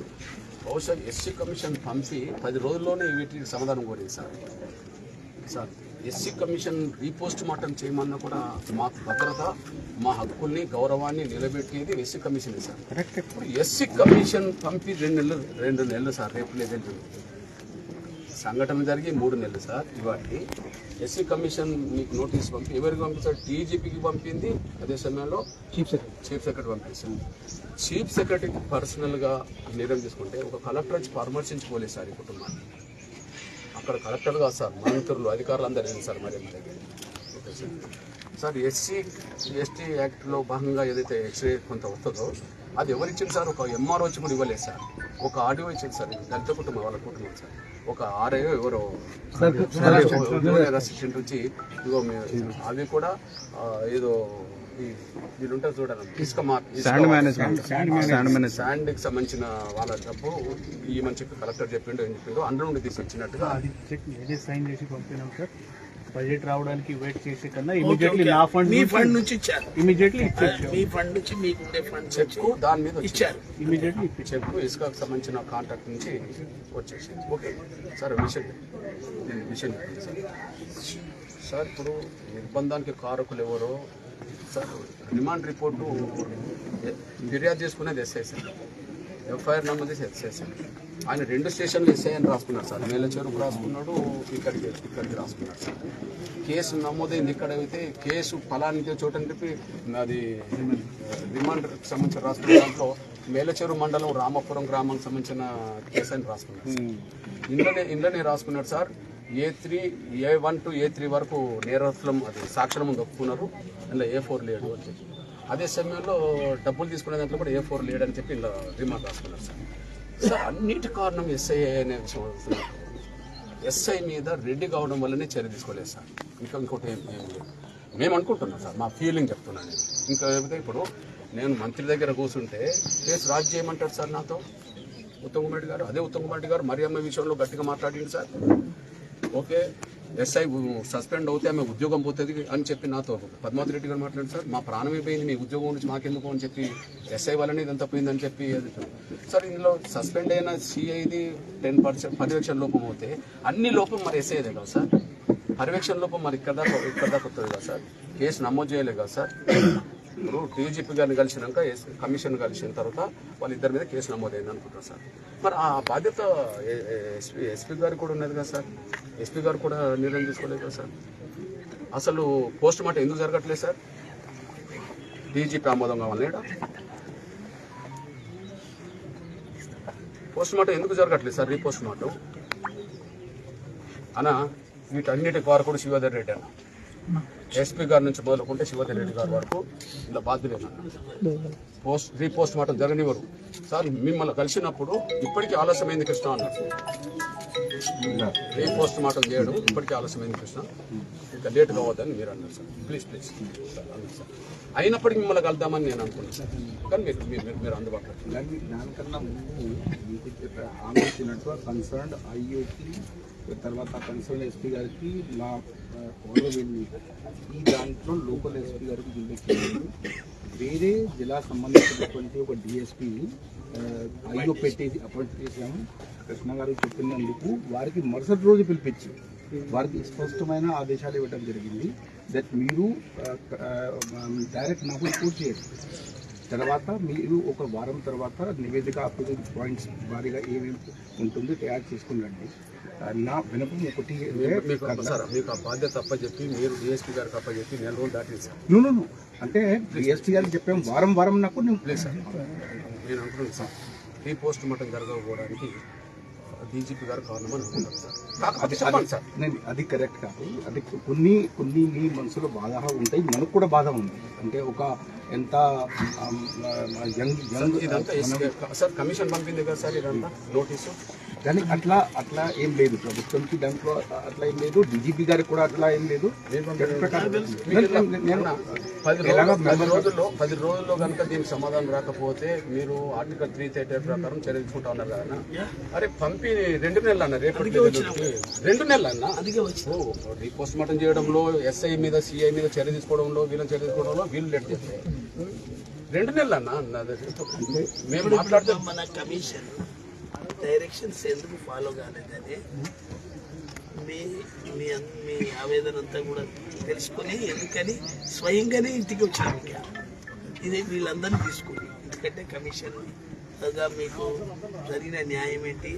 బహుశా ఎస్సీ కమిషన్ పంపి 10 రోజుల్లోనే వీటికి సమాధానం కోరింది sir. Sir SC commission repost mortem చేయమన్నా కూడా మాకు భద్రత, మా హక్కుల్ని గౌరవాన్ని నిలబెట్టేది ఎస్సీ కమిషన్ సార్. ఇప్పుడు ఎస్సీ కమిషన్ పంపి 2 నెలలు సార్, రేపు లేదు సంఘటన జరిగి 3 నెలలు సార్. ఇవాటి ఎస్సీ కమిషన్ మీకు నోటీస్ పంపి ఎవరికి పంపిస్తారు? డీజీపీకి పంపింది, అదే సమయంలో చీఫ్ సెక్రటరీ పంపిస్తాను. చీఫ్ సెక్రటరీకి పర్సనల్గా నిర్ణయం తీసుకుంటే ఒక కలెక్టర్ వచ్చి పరామర్శించుకోలేదు సార్ ఈ కుటుంబాన్ని. అక్కడ కలెక్టర్ కాదు సార్, మంత్రులు అధికారులు అందరూ ఏంటి సార్ మరి దగ్గర. Okay sir. సార్ ఎస్సీ యాక్ట్లో భాగంగా ఏదైతే ఎక్స్రే కొంత వస్తుందో అది ఎవరిచ్చింది సార్? ఒక ఎంఆర్ఓ వచ్చి కూడా ఇవ్వలేదు సార్, ఒక ఆర్డీఓ ఇచ్చింది సార్. దళిత కుటుంబం వాళ్ళ కుటుంబం సార్, ఒక ఆర్ఐఓ ఎవరో అసిస్టెంట్ వచ్చి ఇగో అవి కూడా ఏదో వీళ్ళు ఉంటారు చూడాలి ఇసుక శాండ్కి సంబంధించిన వాళ్ళ డబ్బు ఇవ్వమని చెప్పి కలెక్టర్ చెప్పిండు, ఏం చెప్పిండు అందులో నుండి తీసి ఇచ్చినట్టుగా సైన్ చేసి పంపినాం సార్. బడ్జెట్ రావడానికి వెయిట్ చేసే కన్నా ఇమీడియట్లీ నా ఫండ్ మీ ఫండ్ నుంచి ఇచ్చారు, ఇమీడియట్లీ మీ ఫండ్ నుంచి మీకుండే ఫండ్ చెక్కు దాని మీద ఇచ్చారు, ఇమీడియట్లీ చెక్కు ఇసుకకు సంబంధించిన కాంట్రాక్ట్ నుంచి వచ్చేసి. ఓకే సార్ విషయం చెప్పండి సార్. సార్ ఇప్పుడు నిర్బంధానికి కారకులు ఎవరో సార్ రిమాండ్ రిపోర్టు ఫిర్యాదు చేసుకునేది ఎస్ఐ సార్, ఎఫ్ఐఆర్ నమోదు చేసి ఎస్ఐ సార్. ఆయన 2 స్టేషన్లు ఎస్ఐ అని రాసుకున్నారు సార్, మేలచెరుకు రాసుకున్నాడు, ఇక్కడికి రాసుకున్నాడు సార్. కేసు నమోదైంది ఇక్కడ అయితే కేసు ఫలానికి చోటని చెప్పి అది రిమాండ్కి సంబంధించిన రాసుకున్న దాంట్లో మేలచెరు మండలం రామాపురం గ్రామానికి సంబంధించిన కేసు అని రాసుకున్నారు. ఇంట్లోనే రాసుకున్నాడు సార్. A1 to A3 వరకు నేరస్తులం అది సాక్షుల ముందు ఒప్పుకున్నారు, అందులో A4 లేడు అని చెప్పి. అదే సమయంలో డబ్బులు తీసుకునే దాంట్లో కూడా A4 లేడు అని చెప్పి ఇలా రిమాండ్ రాసుకున్నారు సార్. సార్ అన్నిటి కారణం ఎస్ఐ అనే విషయం అవుతున్నారు. ఎస్ఐ మీద రెడ్డి కావడం వల్లనే చర్య తీసుకోలేదు సార్. ఇంకోటి ఏం లేదు మేము అనుకుంటున్నాం సార్, మా ఫీలింగ్ చెప్తున్నాను. ఇంకా ఏమైతే ఇప్పుడు నేను మంత్రి దగ్గర కూర్చుంటే కేసు రాజు చేయమంటాడు సార్ నాతో ఉత్తమ్ కుమార్ రెడ్డి గారు. అదే ఉత్తమ్ కుమార్ రెడ్డి గారు మరియమ్మ విషయంలో గట్టిగా మాట్లాడింది సార్. ఓకే ఎస్ఐ సస్పెండ్ అవుతే ఆమె ఉద్యోగం పోతుంది అని చెప్పి నాతో పద్మావతి రెడ్డి గారు మాట్లాడారు సార్. మా ప్రాణమే పోయింది, మీ ఉద్యోగం గురించి మాకెందుకు అని చెప్పి ఎస్ఐ వల్లనే ఇదంతా పోయిందని చెప్పి సార్. ఇందులో సస్పెండ్ అయిన సిఐది 10% పర్యవేక్షణ లోపం అవుతే అన్ని లోపం మరి ఎస్ఐదే కదా సార్. పర్యవేక్షణ లోపం మరి ఇక్కడ దాకా వస్తుంది కదా సార్. కేసు నమోదు చేయలేదు కదా సార్. ఇప్పుడు డీజీపీ గారిని కలిసినాక కమిషన్ కలిసిన తర్వాత వాళ్ళిద్దరి మీద కేసు నమోదైంది అనుకుంటారు సార్. మరి ఆ బాధ్యత ఎస్పీ గారికి కూడా ఉన్నది కదా సార్. ఎస్పీ గారు కూడా నిర్ణయం తీసుకోలేదు కదా సార్. అసలు పోస్ట్ మార్టం ఎందుకు జరగట్లేదు సార్? డీజీపీ ఆమోదం కావాలేడా? పోస్ట్ మార్టం ఎందుకు జరగట్లేదు సార్? రీపోస్ట్ మార్టం అన్న వీటన్నిటి కారకుడు శివధర్ రెడ్డి అన్న. ఎస్పీ గారి నుంచి మొదలుకుంటే శివధర్ రెడ్డి గారి వరకు ఇలా బాధ్యులేనన్న. రీపోస్ట్ మార్టం జరగనివ్వరు సార్. మిమ్మల్ని కలిసినప్పుడు ఇప్పటికీ ఆలస్యమైంది కృష్ణ అన్నారు. రీపోస్ట్ మార్టం చేయడం ఇప్పటికీ ఆలస్యమైంది కృష్ణ, ఇంకా లేట్ కావద్దని మీరు అన్నారు సార్. ప్లీజ్ అన్నారు సార్. అయినప్పటికీ మిమ్మల్ని కలుద్దామని నేను అనుకున్నాను సార్, కానీ మీరు అందుబాటులో. దానికన్నా ముందు మీకు ఆలోచించినట్టు కన్సర్న్ ఐఓకి తర్వాత కన్సర్న్ ఎస్పీ గారికి నా ఫాలో వెళ్ళి ఈ దాంట్లో లోకల్ ఎస్పీ గారికి జిల్లా వేరే జిల్లా సంబంధించినటువంటి ఒక డిఎస్పీ ఐఓ పెట్టేసి అపాయింట్ చేశాము. కృష్ణ గారు చెప్పినందుకు వారికి మరుసటి రోజు పిలిపించి వారికి స్పష్టమైన ఆదేశాలు ఇవ్వడం జరిగింది. దట్ మీరు డైరెక్ట్ నాకు రిపోర్ట్ చేయండి, తర్వాత మీరు ఒక వారం తర్వాత నివేదిక అప్రూవల్ పాయింట్స్ వారిగా ఏమేమి ఉంటుందో తయారు చేసుకుని రండి. నా వినపం ఒకటి మీకు ఆ బాధ్యత అప్పచెప్పి మీరు డిఎస్పీ గారికి అప్పచెప్పి 4 రోజులు దాటింది సార్. నువ్వు అంటే డిఎస్పీ గారికి చెప్పాము వారం నాకు నేను లేదు సార్. నేను అనుకున్నాను సార్, రీపోస్ట్ మార్టం జరగకపోవడానికి డీజీపీ గారు కారణమని అనుకుంటాను సార్. కాకపోతే చెప్పండి సార్, నేను అది కరెక్ట్ కాదు. అది కొన్ని మీ మనసులో బాధ ఉంటాయి, మనకు కూడా బాధ ఉంది. అంటే ఒక ఎంత ఇదంతా సార్ కమిషన్ పంపింది కదా సార్, ఇదంతా నోటీసు. కానీ అట్లా ఏం లేదు ప్రభుత్వంకి, దాంట్లో అట్లా ఏం లేదు. డీజీపీ గారికి కూడా అట్లా ఏం లేదు. 10 రోజుల్లో కనుక దీనికి సమాధానం రాకపోతే మీరు ఆర్టికల్ 338 ప్రకారం చర్య తీసుకుంటా ఉన్నారు కదా. అరే పంపి 2 నెలలు అన్న, రేపటి 2 నెలలు అన్న. రీపోస్ట్ మార్టం చేయడంలో ఎస్ఐ మీద సిఐ మీద చర్య తీసుకోవడంలో వీళ్ళని చర్య తీసుకోవడంలో వీళ్ళు లేట్ చేస్తే 2 నెలలు అన్న. మేము మాట్లాడితే మన కమిషన్ డైరెక్షన్స్ ఎందుకు ఫాలో కాలేదని మీ ఆవేదన అంతా కూడా తెలుసుకొని ఎందుకని స్వయంగానే ఇంటికి వచ్చాను. ఇది వీళ్ళందరినీ తీసుకుని, ఎందుకంటే కమిషన్గా మీకు జరిగిన న్యాయం ఏంటి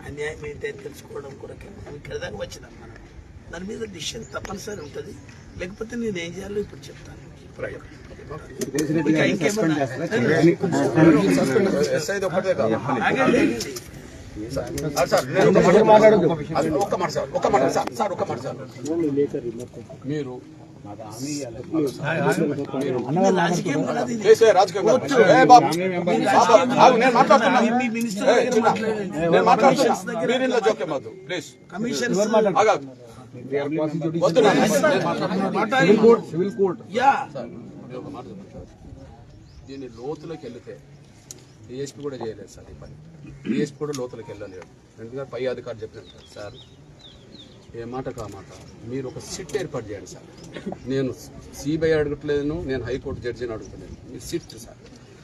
అన్యాయం ఏంటి అని తెలుసుకోవడం కొరకే ఇక్కడ దాకా వచ్చినాం మనం. దాని మీద డిసిషన్ తప్పనిసరి ఉంటుంది, లేకపోతే నేను ఏం చేయాలో ఇప్పుడు చెప్తాను. మీరు దీన్ని లోతులోకి వెళ్తే డిఎస్పీ కూడా చేయలేదు సార్. ఈ పని డిఎస్పీ కూడా లోతులోకి వెళ్ళలేదు. ఎందుకంటే పై అధికారులు చెప్పినారు సార్, ఏ మాట కా మాట మీరు ఒక సిట్ ఏర్పాటు చేయండి సార్. నేను సిబిఐ అడగట్లేను, నేను హైకోర్టు జడ్జిని అడుగుతలేను. మీరు సిట్ సార్,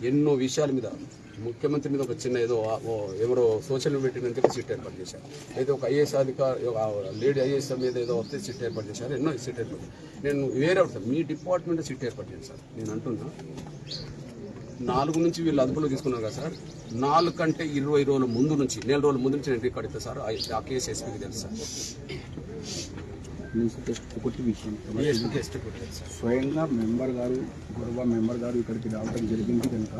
ఎన్నో విషయాల మీద ముఖ్యమంత్రి మీద ఒక చిన్న ఏదో ఎవరో సోషల్ పెట్టినందుకు చెప్పి సిట్ ఏర్పాటు చేశారు. అయితే ఒక ఐఏఎస్ అధికారి లేడీ ఐఏఎస్ మీద ఏదో వస్తే సిట్ ఏర్పాటు చేశారు. ఎన్నో సిట్ ఏర్పాటు. నేను వేరే సార్ మీ డిపార్ట్మెంట్ సిట్ ఏర్పాటు చేయండి సార్. నేను అంటున్నా 4 నుంచి వీళ్ళు అదుపులో తీసుకున్నారు కదా సార్. 4 కంటే 20 రోజుల ముందు నుంచి, 4 రోజుల ముందు నుంచి నేను రికార్డ్ ఇస్తాను సార్. ఆ కేసు ఎస్పీకి తెలుసు సార్. ఒకటి విషయం, స్వయంగా గౌరవ మెంబర్ గారు ఇక్కడికి రావడం జరిగింది కనుక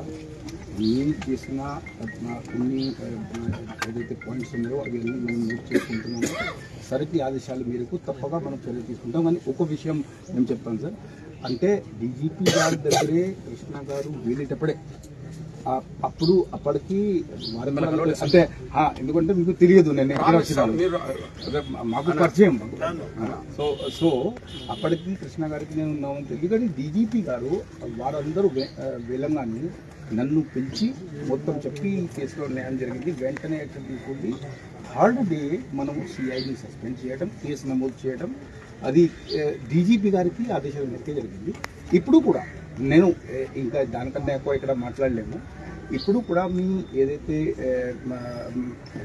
నేను చేసిన కొన్ని ఏదైతే పాయింట్స్ ఉన్నాయో అవి అన్నీ మనం నోట్ చేసుకుంటున్నాము. సరికి ఆదేశాల మేరకు తప్పగా మనం చర్య తీసుకుంటాం. కానీ ఒక విషయం నేను చెప్తాను సార్, అంటే డీజీపీ గారి దగ్గరే కృష్ణ గారు వెళ్ళేటప్పుడే అప్పటికి అంటే ఎందుకంటే మీకు తెలియదు నేను ఎక్కడ వచ్చినాను, మాకు పరిచయం. సో అప్పటికి కృష్ణ గారికి నేను ఉన్నామని తెలియదు. కానీ డీజీపీ గారు వారందరూ వేలంగాన్ని నన్ను పిలిచి మొత్తం చెప్పి కేసులో న్యాయం జరిగింది, వెంటనే యాక్షన్ తీసుకుంది. థర్డ్ డే మనము సిఐని సస్పెండ్ చేయడం, కేసు నమోదు చేయడం, అది డీజీపీ గారికి ఆదేశాలు మేరకే జరిగింది. ఇప్పుడు కూడా నేను ఇంకా దానికన్నా ఎక్కువ ఇక్కడ మాట్లాడలేము. ఇప్పుడు కూడా మీ ఏదైతే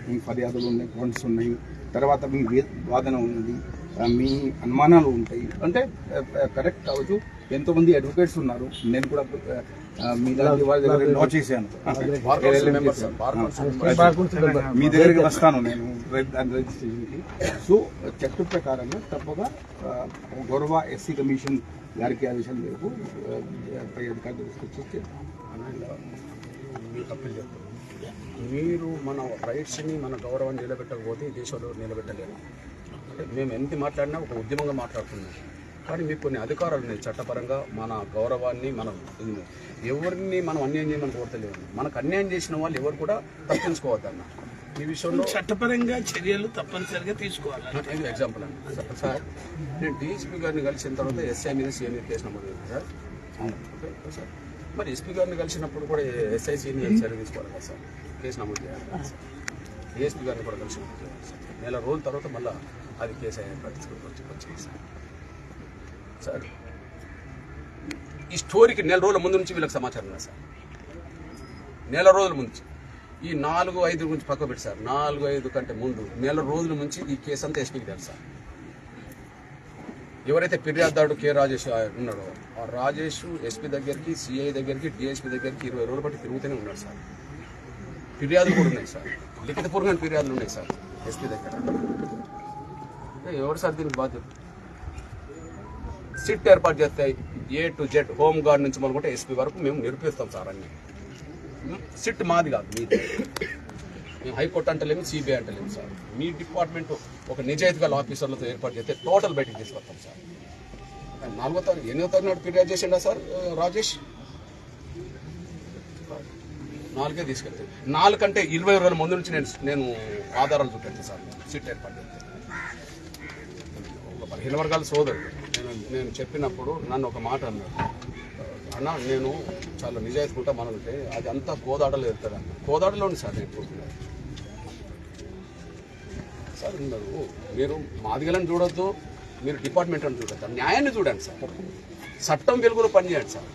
మీ ఫర్యాదులు ఉన్నాయి, పాయింట్స్ ఉన్నాయి, తర్వాత మీ వాదన ఉన్నది, మీ అనుమానాలు ఉంటాయి అంటే కరెక్ట్ కావచ్చు. ఎంతోమంది అడ్వకేట్స్ ఉన్నారు, నేను కూడా మీ దగ్గర లా చేశాను, మీ దగ్గరికి వస్తాను నేను దాని రిజిస్ట్రేషన్కి. సో చట్ట ప్రకారంగా తప్పగా గౌరవ ఎస్సీ కమిషన్ గారికి ఆదేశాల మేరకు పై అధికారులు తీసుకొచ్చి మీకు అప్పీల్ చెప్తున్నాను, మీరు మన రైట్స్ని మన గౌరవాన్ని నిలబెట్టకపోతే ఈ దేశంలో నిలబెట్టలేము. అంటే మేము ఎంత మాట్లాడినా ఒక ఉద్యమంగా మాట్లాడుతున్నాం, కానీ మీకు కొన్ని అధికారాలు ఉన్నాయి చట్టపరంగా. మన గౌరవాన్ని మనం ఎవరిని మనం అన్యాయం చేయమని కోరతలేము. మనకు అన్యాయం చేసిన వాళ్ళు ఎవరు కూడా తప్పించుకోవద్దన్న ఈ విషయంలో చట్టపరంగా చర్యలు తప్పనిసరిగా తీసుకోవాలి. ఇది ఎగ్జాంపుల్ అండి సార్. నేను డీఎస్పీ గారిని కలిసిన తర్వాత ఎస్ఐ మీద సీఎం కేసు నమోదు చేయండి సార్. Okay sir. మరి ఎస్పీ గారిని కలిసినప్పుడు కూడా ఎస్ఐ సీఎం చర్య తీసుకోవాలి కదా సార్, కేసు నమోదు చేయాలి కదా సార్. డిఎస్పీ గారిని కూడా కలిసి నెల రోజుల తర్వాత మళ్ళీ అది కేసు అయ్యే పరిస్థితి వచ్చింది సార్. సార్ ఈ స్టోరీకి నెల రోజుల ముందు నుంచి వీళ్ళకి సమాచారం లేదు సార్. నెల రోజుల ముందు ఈ 4-5 గురించి పక్క పెట్టి సార్, 4-5 కంటే ముందు నెల రోజుల నుంచి ఈ కేసు అంతా ఎస్పీకి తెలుసు సార్. ఎవరైతే ఫిర్యాదుదారుడు కె రాజేష్ ఉన్నాడో ఆ రాజేష్ ఎస్పీ దగ్గరికి, సిఐ దగ్గరికి, డిఎస్పీ దగ్గరికి 20 రోజులు బట్టి తిరుగుతూనే ఉన్నాడు సార్. ఫిర్యాదులు కూడా ఉన్నాయి సార్, లిఖితపూర్వకమైన ఫిర్యాదులు ఉన్నాయి సార్ ఎస్పీ దగ్గర. ఎవరు సార్ దీనికి బాధ్యత? సిట్ ఏర్పాటు చేస్తే A to Z home guard నుంచి మొదలుకుంటే ఎస్పీ వరకు మేము నిరూపిస్తాం సార్ అన్ని. సిట్ మాది కాదు, మీది. మేము హైకోర్టు అంటలేము, సిబిఐ అంటలేము సార్. మీ డిపార్ట్మెంట్ ఒక నిజాయితీ గల ఆఫీసర్లతో ఏర్పాటు చేస్తే టోటల్ బయటికి తీసుకొస్తాం సార్. 4వ తారీఖు 8వ తారీఖు నాడు ఫిర్యాదు చేసిండా సార్ రాజేష్? 4కే తీసుకెళ్తే 4 కంటే 20 రోజుల ముందు నుంచి నేను ఆధారాలు చూపెట్టాను సార్. సిట్ ఏర్పాటు చేస్తే ఒక 15 వర్గాల సోదరుడు నేను చెప్పినప్పుడు నన్ను ఒక మాట అన్నాడు, అన్న నేను చాలా నిజాయితీ ఉంటా మనకుంటే అది అంతా కోదాడలో వెళ్తాడు అన్న. కోదాడలోని సార్ నేను కూర్చున్నాను సార్. మీరు మాదిగలను చూడొద్దు, మీరు డిపార్ట్మెంట్ అని చూడొద్దు, న్యాయాన్ని చూడండి సార్. చట్టం వెలుగులో పనిచేయండి సార్.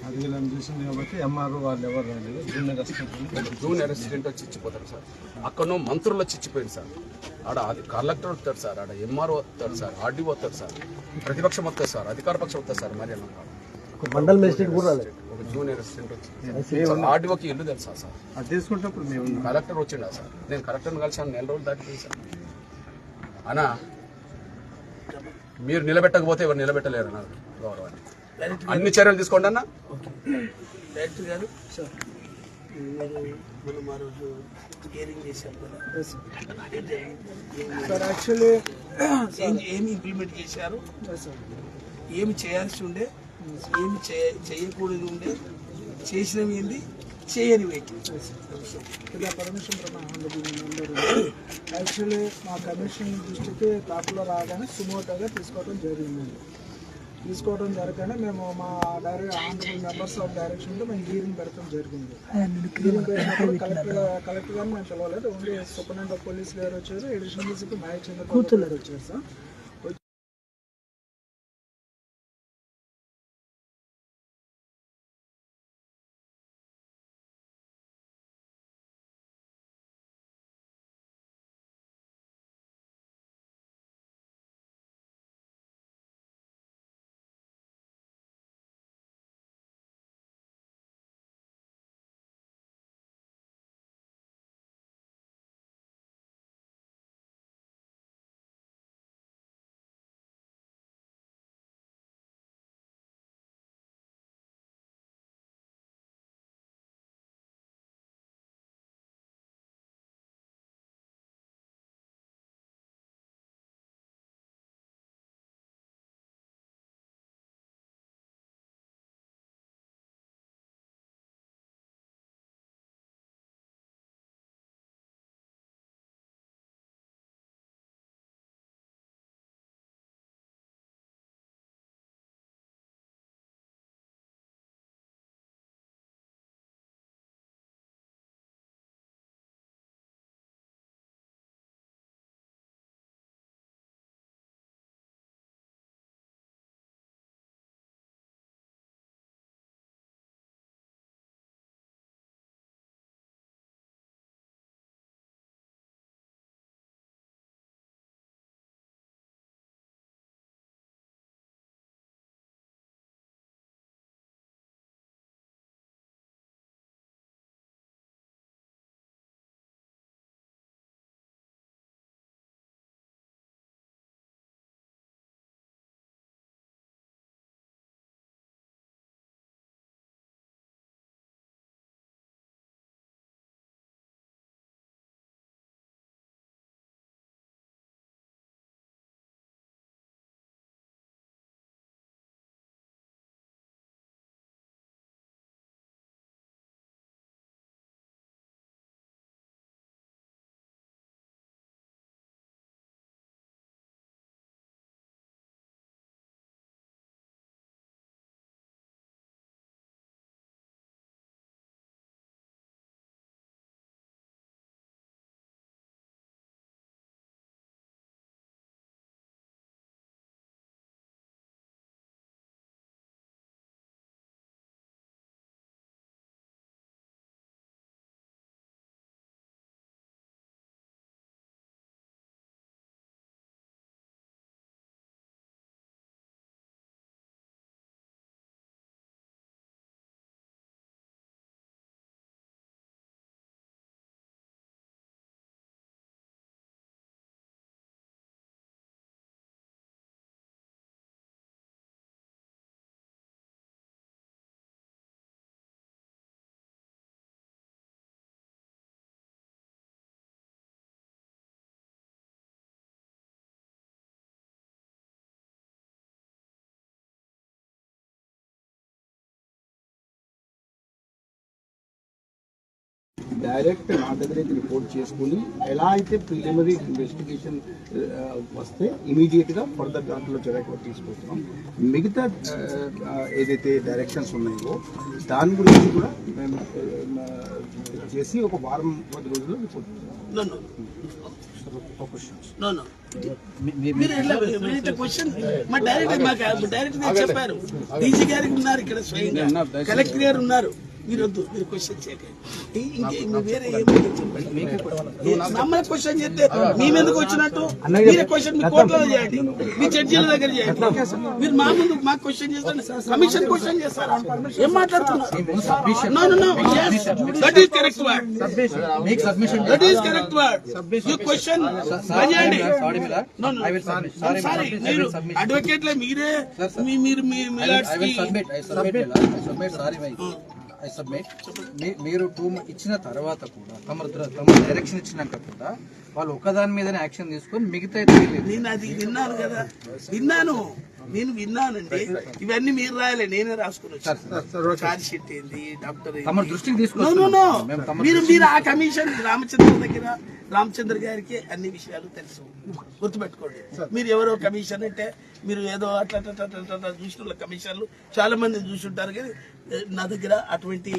అది చూసింది కాబట్టి ఎంఆర్ఓ వాళ్ళు ఎవరు రాలేదు, జూనియర్ అసిస్టెంట్ వచ్చి ఇచ్చిపోతారు సార్. అక్కడనో మంత్రులు వచ్చి ఇచ్చిపోయింది సార్. ఆడ అది కలెక్టర్ వస్తాడు సార్, ఆడ ఎంఆర్ఓ వస్తాడు సార్, ఆర్డీఓ వస్తాడు సార్, ప్రతిపక్షం వస్తుంది సార్, అధికార పక్షం వస్తుంది సార్. మరి మండల్ మేజిస్ట్రేట్ కూడా రాలేదు. ఒక జూనియర్ అసిస్టెంట్ వచ్చి ఆర్డీఓకి ఇల్లు తెలుసా సార్? అది తీసుకుంటప్పుడు మేము కలెక్టర్ వచ్చిండా సార్? నేను కలెక్టర్ని కలిసాను, నెల రోజులు దాటిపోయింది సార్. అన్నా మీరు నిలబెట్టకపోతే ఎవరు నిలబెట్టలేరు అన్నారు గౌరవాన్ని. అన్ని చర్యలు తీసుకోండి అన్న. డైరెక్టర్ గారు మనం ఆ రోజు హియరింగ్ చేశాం కదా సార్, యాక్చువల్లీ ఏమి ఇంప్లిమెంట్ చేశారు, ఏమి చేయాల్సి ఉండే, ఏమి చేయకూడదు ఉండే, చేసినవి ఏంది, చేయనివి ఏంటి. ఇలా పర్మిషన్ యాక్చువల్లీ మా కమిషన్ దృష్టికి తాపులో రాగానే సుమోటోగా తీసుకోవడం జరిగిందండి. తీసుకోవడం జరగగానే మేము మా మెంబర్స్ ఆఫ్ డైరెక్షన్తో మేము హీరింగ్ పెడతాం జరిగింది. హీరింగ్ పెట్టినప్పుడు కలెక్టర్ గారిని మేము పిలవలేదు, ఓన్లీ సూపరింటెండెంట్ ఆఫ్ పోలీస్ గారు వచ్చారు, ఎడిషనల్ డీసీపీ మహేష్ చంద్ర గారు వచ్చారు సార్. డైరెక్ట్ నా దగ్గర అయితే రిపోర్ట్ చేసుకుని ఎలా అయితే ప్రిలిమినరీ ఇన్వెస్టిగేషన్ వస్తే ఇమీడియట్గా ఫర్దర్ దాంట్లో చర్య తీసుకొస్తున్నాం. మిగతా ఏదైతే డైరెక్షన్స్ ఉన్నాయో దాని గురించి కూడా మేము చేసి ఒక వారం 10 రోజుల్లో రిపోర్ట్ క్వశ్చన్ మా డైరెక్టర్ చెప్పారు. డీజీ గారికి ఉన్నారు ఇక్కడ స్వయంగా, కలెక్టర్ గారు ఉన్నారు. మీరు వద్దు, మీరు క్వశ్చన్ చేయండి. వేరే మమ్మల్ని క్వశ్చన్ చేస్తే మేమెందుకు వచ్చినట్టు? మీరే క్వశ్చన్ మీ కోర్టులో చేయండి, మీ జడ్జీల దగ్గర చేయండి. మీరు మా ముందు మాకు క్వశ్చన్ చేస్తారు, కమిషన్ క్వశ్చన్ చేస్తారు. ఏం మాట్లాడుతున్నారు? That is correct word. That is correct word. You question చేయండి. సారీ, మీరు అడ్వకేట్లే, మీరే మీరు ఐ సబ్మిట్. మీరు 2 ఇచ్చిన తర్వాత కూడా తమ డైరెక్షన్ ఇచ్చినాక కూడా వాళ్ళు ఒకదాని మీదనే యాక్షన్ తీసుకొని మిగతా నేను అది విన్నాను కదా, నేను విన్నానండి. ఇవన్నీ మీరు రాయాలి, నేనే రాసుకుని వచ్చాను. చార్జ్ షీట్ ఏంది, డాక్టర్ తమ దృష్టికి మీరు ఆ కమిషన్ రామచంద్ర గారికి అన్ని విషయాలు తెలుసు, గుర్తుపెట్టుకోండి. మీరు ఎవరో కమిషన్ అంటే మీరు ఏదో అట్లా చూసిన కమిషన్లు చాలా మంది చూసి ఉంటారు, కానీ నా దగ్గర అటువంటి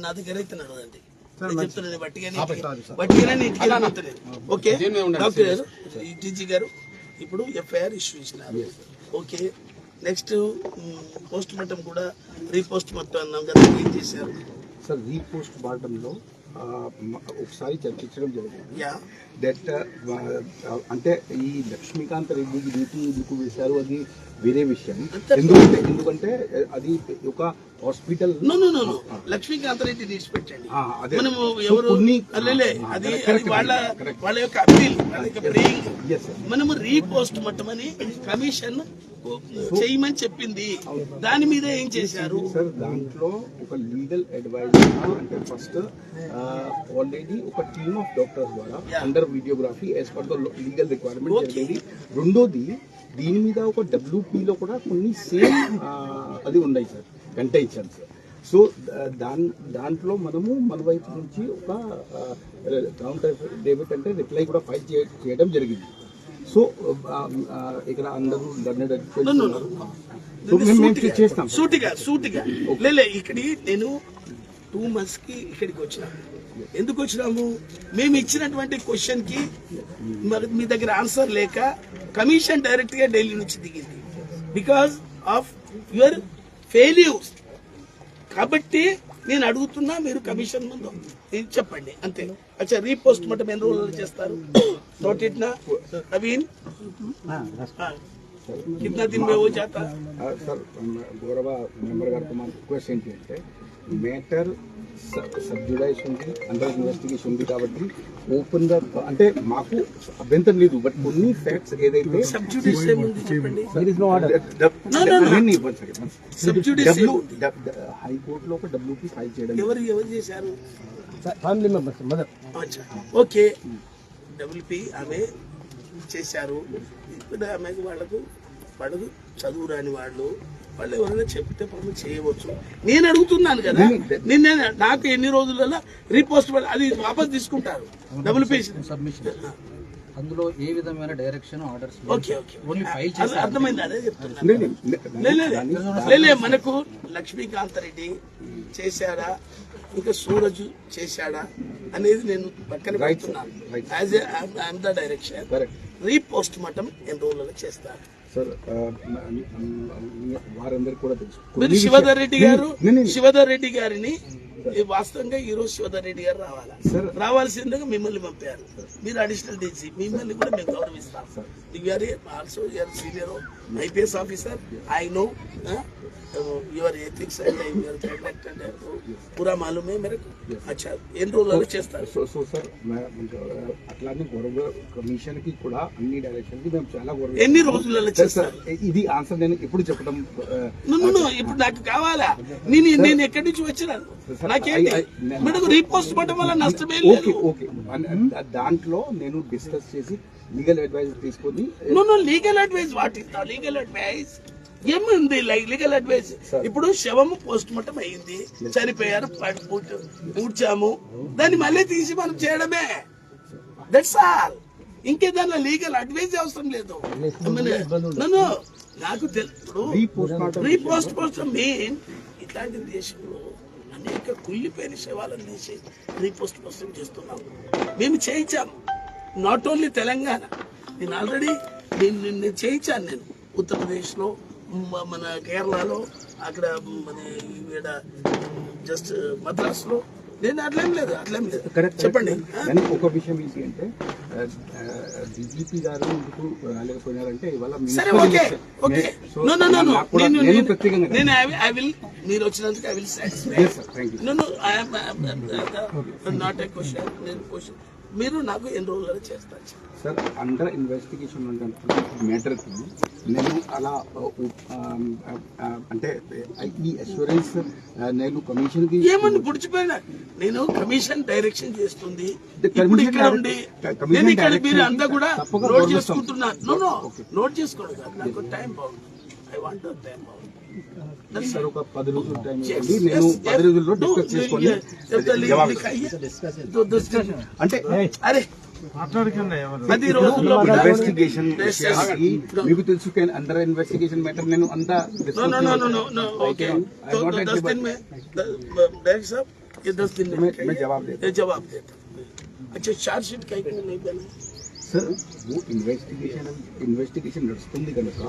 నా దగ్గర అయితే నడదండి. చెప్తున్నాను బట్టిగానే ఓకే. డాక్టర్ గారు, టీజీ గారు ఇప్పుడు ఎఫ్ఐఆర్ ఇష్యూ ఇచ్చినారు. ఓకే, నెక్స్ట్ పోస్ట్ మార్టం కూడా రీపోస్ట్ మార్టం అన్నాం కదా, ఏం చేశారు? సార్ రీపోస్ట్ మార్టంలో ఒకసారి చర్చించడం జరిగింది. దట్ అంటే ఈ లక్ష్మీకాంత్ రెడ్డికి డ్యూటీ ఎందుకు వేశారు అది వేరే విషయం. ఎందుకంటే అది ఒక హాస్పిటల్. లక్ష్మీకాంత్ రెడ్డి తీసిపెట్టండి. మనము ఎవరు అది వాళ్ళ యొక్క అప్పీల్, వాళ్ళ యొక్క ప్రేయింగ్. మనము రీపోస్ట్ మార్టం అని కమిషన్ చేయమని చెప్పింది, దాని మీద ఏం చేశారు సార్? దాంట్లో ఒక లీగల్ అడ్వైజర్ అంటే ఫస్ట్ ఆల్రెడీ ఒక టీమ్ ఆఫ్ డాక్టర్స్ ద్వారా under videography as per the legal requirement జరిగింది. రెండోది దీని మీద ఒక WPలో కూడా కొన్ని సేమ్ అది ఉన్నాయి సార్, కంటెన్షన్స్. సో దాంట్లో మనము మన వైపు నుంచి ఒక కౌంటర్ డేబిట్ అంటే రిప్లై కూడా ఫైల్ చేయడం జరిగింది. సో ఇక్కడ అందరూ చేస్తాం సూటిగా ఇక్కడ నేను 2 months కి ఇక్కడికి వచ్చినాము. ఎందుకు వచ్చినాము? మేము ఇచ్చినటువంటి క్వశ్చన్ కి మీ దగ్గర ఆన్సర్ లేక కమిషన్ డైరెక్ట్ గా ఢిల్లీ నుంచి దిగింది, బికాస్ ఆఫ్ యువర్ ఫెయిల్యూర్స్. కాబట్టి నేను అడుగుతున్నా, మీరు కమిషన్ ముందు చెప్పండి అంతే. అచ్చా, రీపోస్ట్ మార్టం ఎన్ని రోజులు చేస్తారు? నోట్ ఇట్ నా నవీన్, कितना दिन में हो जाता? सर गौरव मेंबर गारिతో మా రిక్వెస్ట్ ఏంటంటే మ్యాటర్ సబ్జుడైజ్ ఉంది, అండర్ ఇన్వెస్టిగేషన్ ఉంది కాబట్టి ఓపెన్ గా అంటే మాకు అభ్యంతరం లేదు. బట్ కొన్ని ఫ్యాక్ట్స్ ఏదైతే సబ్జుడైజ్ ఏముంది చెప్పండి. హైకోర్టులో ఒక WP ఫైల్ చేయడం ఎవరు చేశారు? Family members mother. Okay, WP ఆమె చేశారు. ఇప్పుడు ఆమెకు వాళ్ళకు చదువు రాని వాళ్ళు ఎవరైనా చెప్తే పనులు చేయవచ్చు. నేను అడుగుతున్నాను కదా, నాకు ఎన్ని రోజులలో రీపోస్ట్ అది వాపస్ తీసుకుంటారు WP సబ్మిషన్. అందులో ఏ విధమైన డైరెక్షన్ ఆర్డర్స్ ఓన్లీ ఫైల్ చేసి అర్థమైంది. అదే చెప్తున్నాను. మనకు లక్ష్మీకాంత్ రెడ్డి చేశాడా, ఇంకా సూరజ్ చేశాడా అనేది నేను పక్కన పెడుతున్నాను. As I'm the direction. Repost mortem ఎన్ని రోజులలో చేస్తారు సార్? వారందరికీ కూడా తెలుసు. మీరు శివధర్ రెడ్డి గారిని వాస్తవంగా ఈ రోజు శివధర్ రెడ్డి గారు రావాల్సిందిగా మిమ్మల్ని పంపారు. మీరు అడిషనల్ డీసీ, మిమ్మల్ని కూడా మేము గౌరవిస్తాం. Also you're senior IPS officer. I know your ethics and your conduct and పూరా మాలూమ్ है मेरे को. अच्छा, ఎన్ని రోజుల్లో చేస్తారు? సో సార్ అట్లానే గౌరవ కమిషన్ కి కూడా అన్ని డైరెక్షన్ కి మేము చాలా గౌరవ. ఎన్ని రోజులలో చేస్తారు? ఇది ఆన్సర్ నేను ఎప్పుడు చెప్పడం ఇప్పుడు నాకు కావాలా? నేను ఎక్కడి నుంచి వచ్చినాను? నాకేంటి? మనకు రీపోస్ట్ మార్టం వల్ల నష్టమే లేదు. ఓకే, దాంట్లో నేను డిస్కస్ చేసి లీగల్ అడ్వైజ్ తీసుకొని legal advice what is legal advice? ఏముంది లీగల్ అడ్వైస్. ఇప్పుడు శవము పోస్ట్ మార్టం అయింది, చనిపోయారు, పూడ్చాము, దాన్ని మళ్ళీ తీసి మనం చేయడమే. That's all. ఇంకే దానిలో లీగల్ అడ్వైజ్ అవసరం లేదు. నన్ను నాకు ఇప్పుడు రీపోస్ట్ పోస్టం మెయిన్ ఇట్లాంటి దేశంలో అనేక కుళ్ళిపోయిన శవాలను తీసి రీపోస్ట్ పోస్టం చేస్తున్నాం. మేము చేయించాము. నాట్ ఓన్లీ తెలంగాణ, నేను ఆల్రెడీ నేను చేయించాను. నేను ఉత్తరప్రదేశ్లో, మన కేరళలో, అక్కడ మన ఈడ జస్ట్ మద్రాసులో. నేను అట్లేం లేదు. చెప్పండి. కానీ ఒక విషయం ఏంటి అంటే డీజీపీ గారు ఎందుకు రాలేకపోయినారంటే ఇవాళ సరే, ఓకే. నేను ప్రత్యేకంగా మీరు వచ్చినందుకు I will satisfy. Not a question. నేను క్వశ్చన్ మీరు నాకు ఎన్ని రోజుల్లో చేస్తారు సార్? అండర్ ఇన్వెస్టిగేషన్ మ్యాటర్కి నేను అలా అంటే ఈ అష్యూరెన్స్ నేను కమిషన్కి ఏమని పుడిచిపోయినా నేను కమిషన్ డైరెక్షన్ చేస్తుంది. ఇప్పుడు ఇక్కడ ఉండి నేను ఇక్కడ మీరు అంతా కూడా నోట్ చేసుకుంటున్నాను. నోట్ చేసుకోండి సార్. నాకు టైం బాగుంది. ఐ వాంట్ టైం బాగుంది. సార్ ఒక 10 రోజులు టైం ఇవ్వండి. నేను 10 రోజుల్లో డిస్కస్ చేసుకొని అంటే అరే మాట్లాడకండి ఎవరు 10 రోజుల్లో ఇన్వెస్టిగేషన్ మీకు తెలుసు. అండర్ ఇన్వెస్టిగేషన్ మ్యాటర్ నేను అంతా ఓకే. 10 दिन में डायरेक्टर साहब ये 10 दिन में मैं जवाब देता. अच्छा, चार्जशीट कहीं नहीं बना సార్. ఇన్వెస్టిగేషన్ నడుస్తుంది కనుక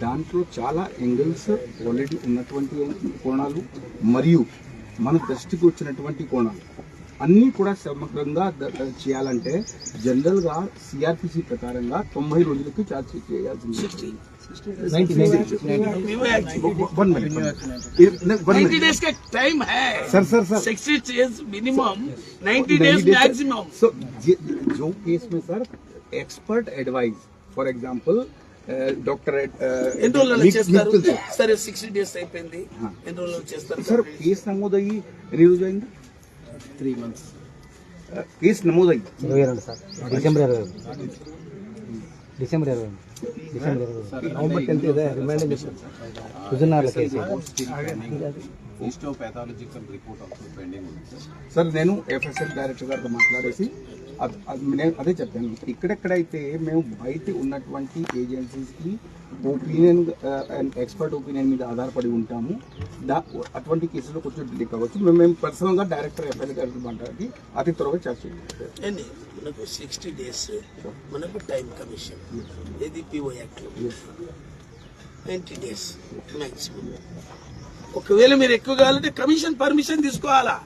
దాంట్లో చాలా యాంగిల్స్ ఆల్రెడీ ఉన్నటువంటి కోణాలు మరియు మన దృష్టికి వచ్చినటువంటి కోణాలు అన్నీ కూడా సమగ్రంగా చేయాలంటే జనరల్గా సిఆర్పిసి ప్రకారంగా 90 రోజులకి ఛార్జ్ షీట్ చేయాల్సింది. 90 डेज का टाइम है sir 60 days minimum, 90 days maximum. So जो केस में sir expert advice for example doctor ఎన్ని రోజుల్లో చేస్తారు? సరే 60 డేస్ అయిపోయింది. ఎన్ని రోజుల్లో చేస్తారు సార్? కేసు నమోదయ్యి ఎన్ని రోజులు అయింది? 3 months. కేసు నమోదయ్యి 22 sir. December 22 November 10th remind చేశారు. Huzurnagar case histopathological report also pending ఉంది సార్. నేను ఎఫ్ఎస్ఎల్ డైరెక్టర్ గారితో మాట్లాడేసి నేను అదే చెప్పాను. ఇక్కడెక్కడైతే మేము బయట ఉన్నటువంటి ఏజెన్సీస్కి ఒపీనియన్ అండ్ ఎక్స్పర్ట్ ఒపీనియన్ మీద ఆధారపడి ఉంటాము, అటువంటి కేసులో కొంచెం డిలే కావచ్చు. మేము పర్సనల్గా డైరెక్టర్ ఎఫ్ఐఆర్ గారితో మాట్లాడి అతి త్వరగా చేస్తాం. మనకు 60 డేస్ మనకు టైం కమిషన్ ఏది పిఓ యాక్ట్ 90 డేస్ మ్యాక్సిమం. ఒకవేళ మీరు ఎక్కువ కావాలంటే కమిషన్ పర్మిషన్ తీసుకోవాలా.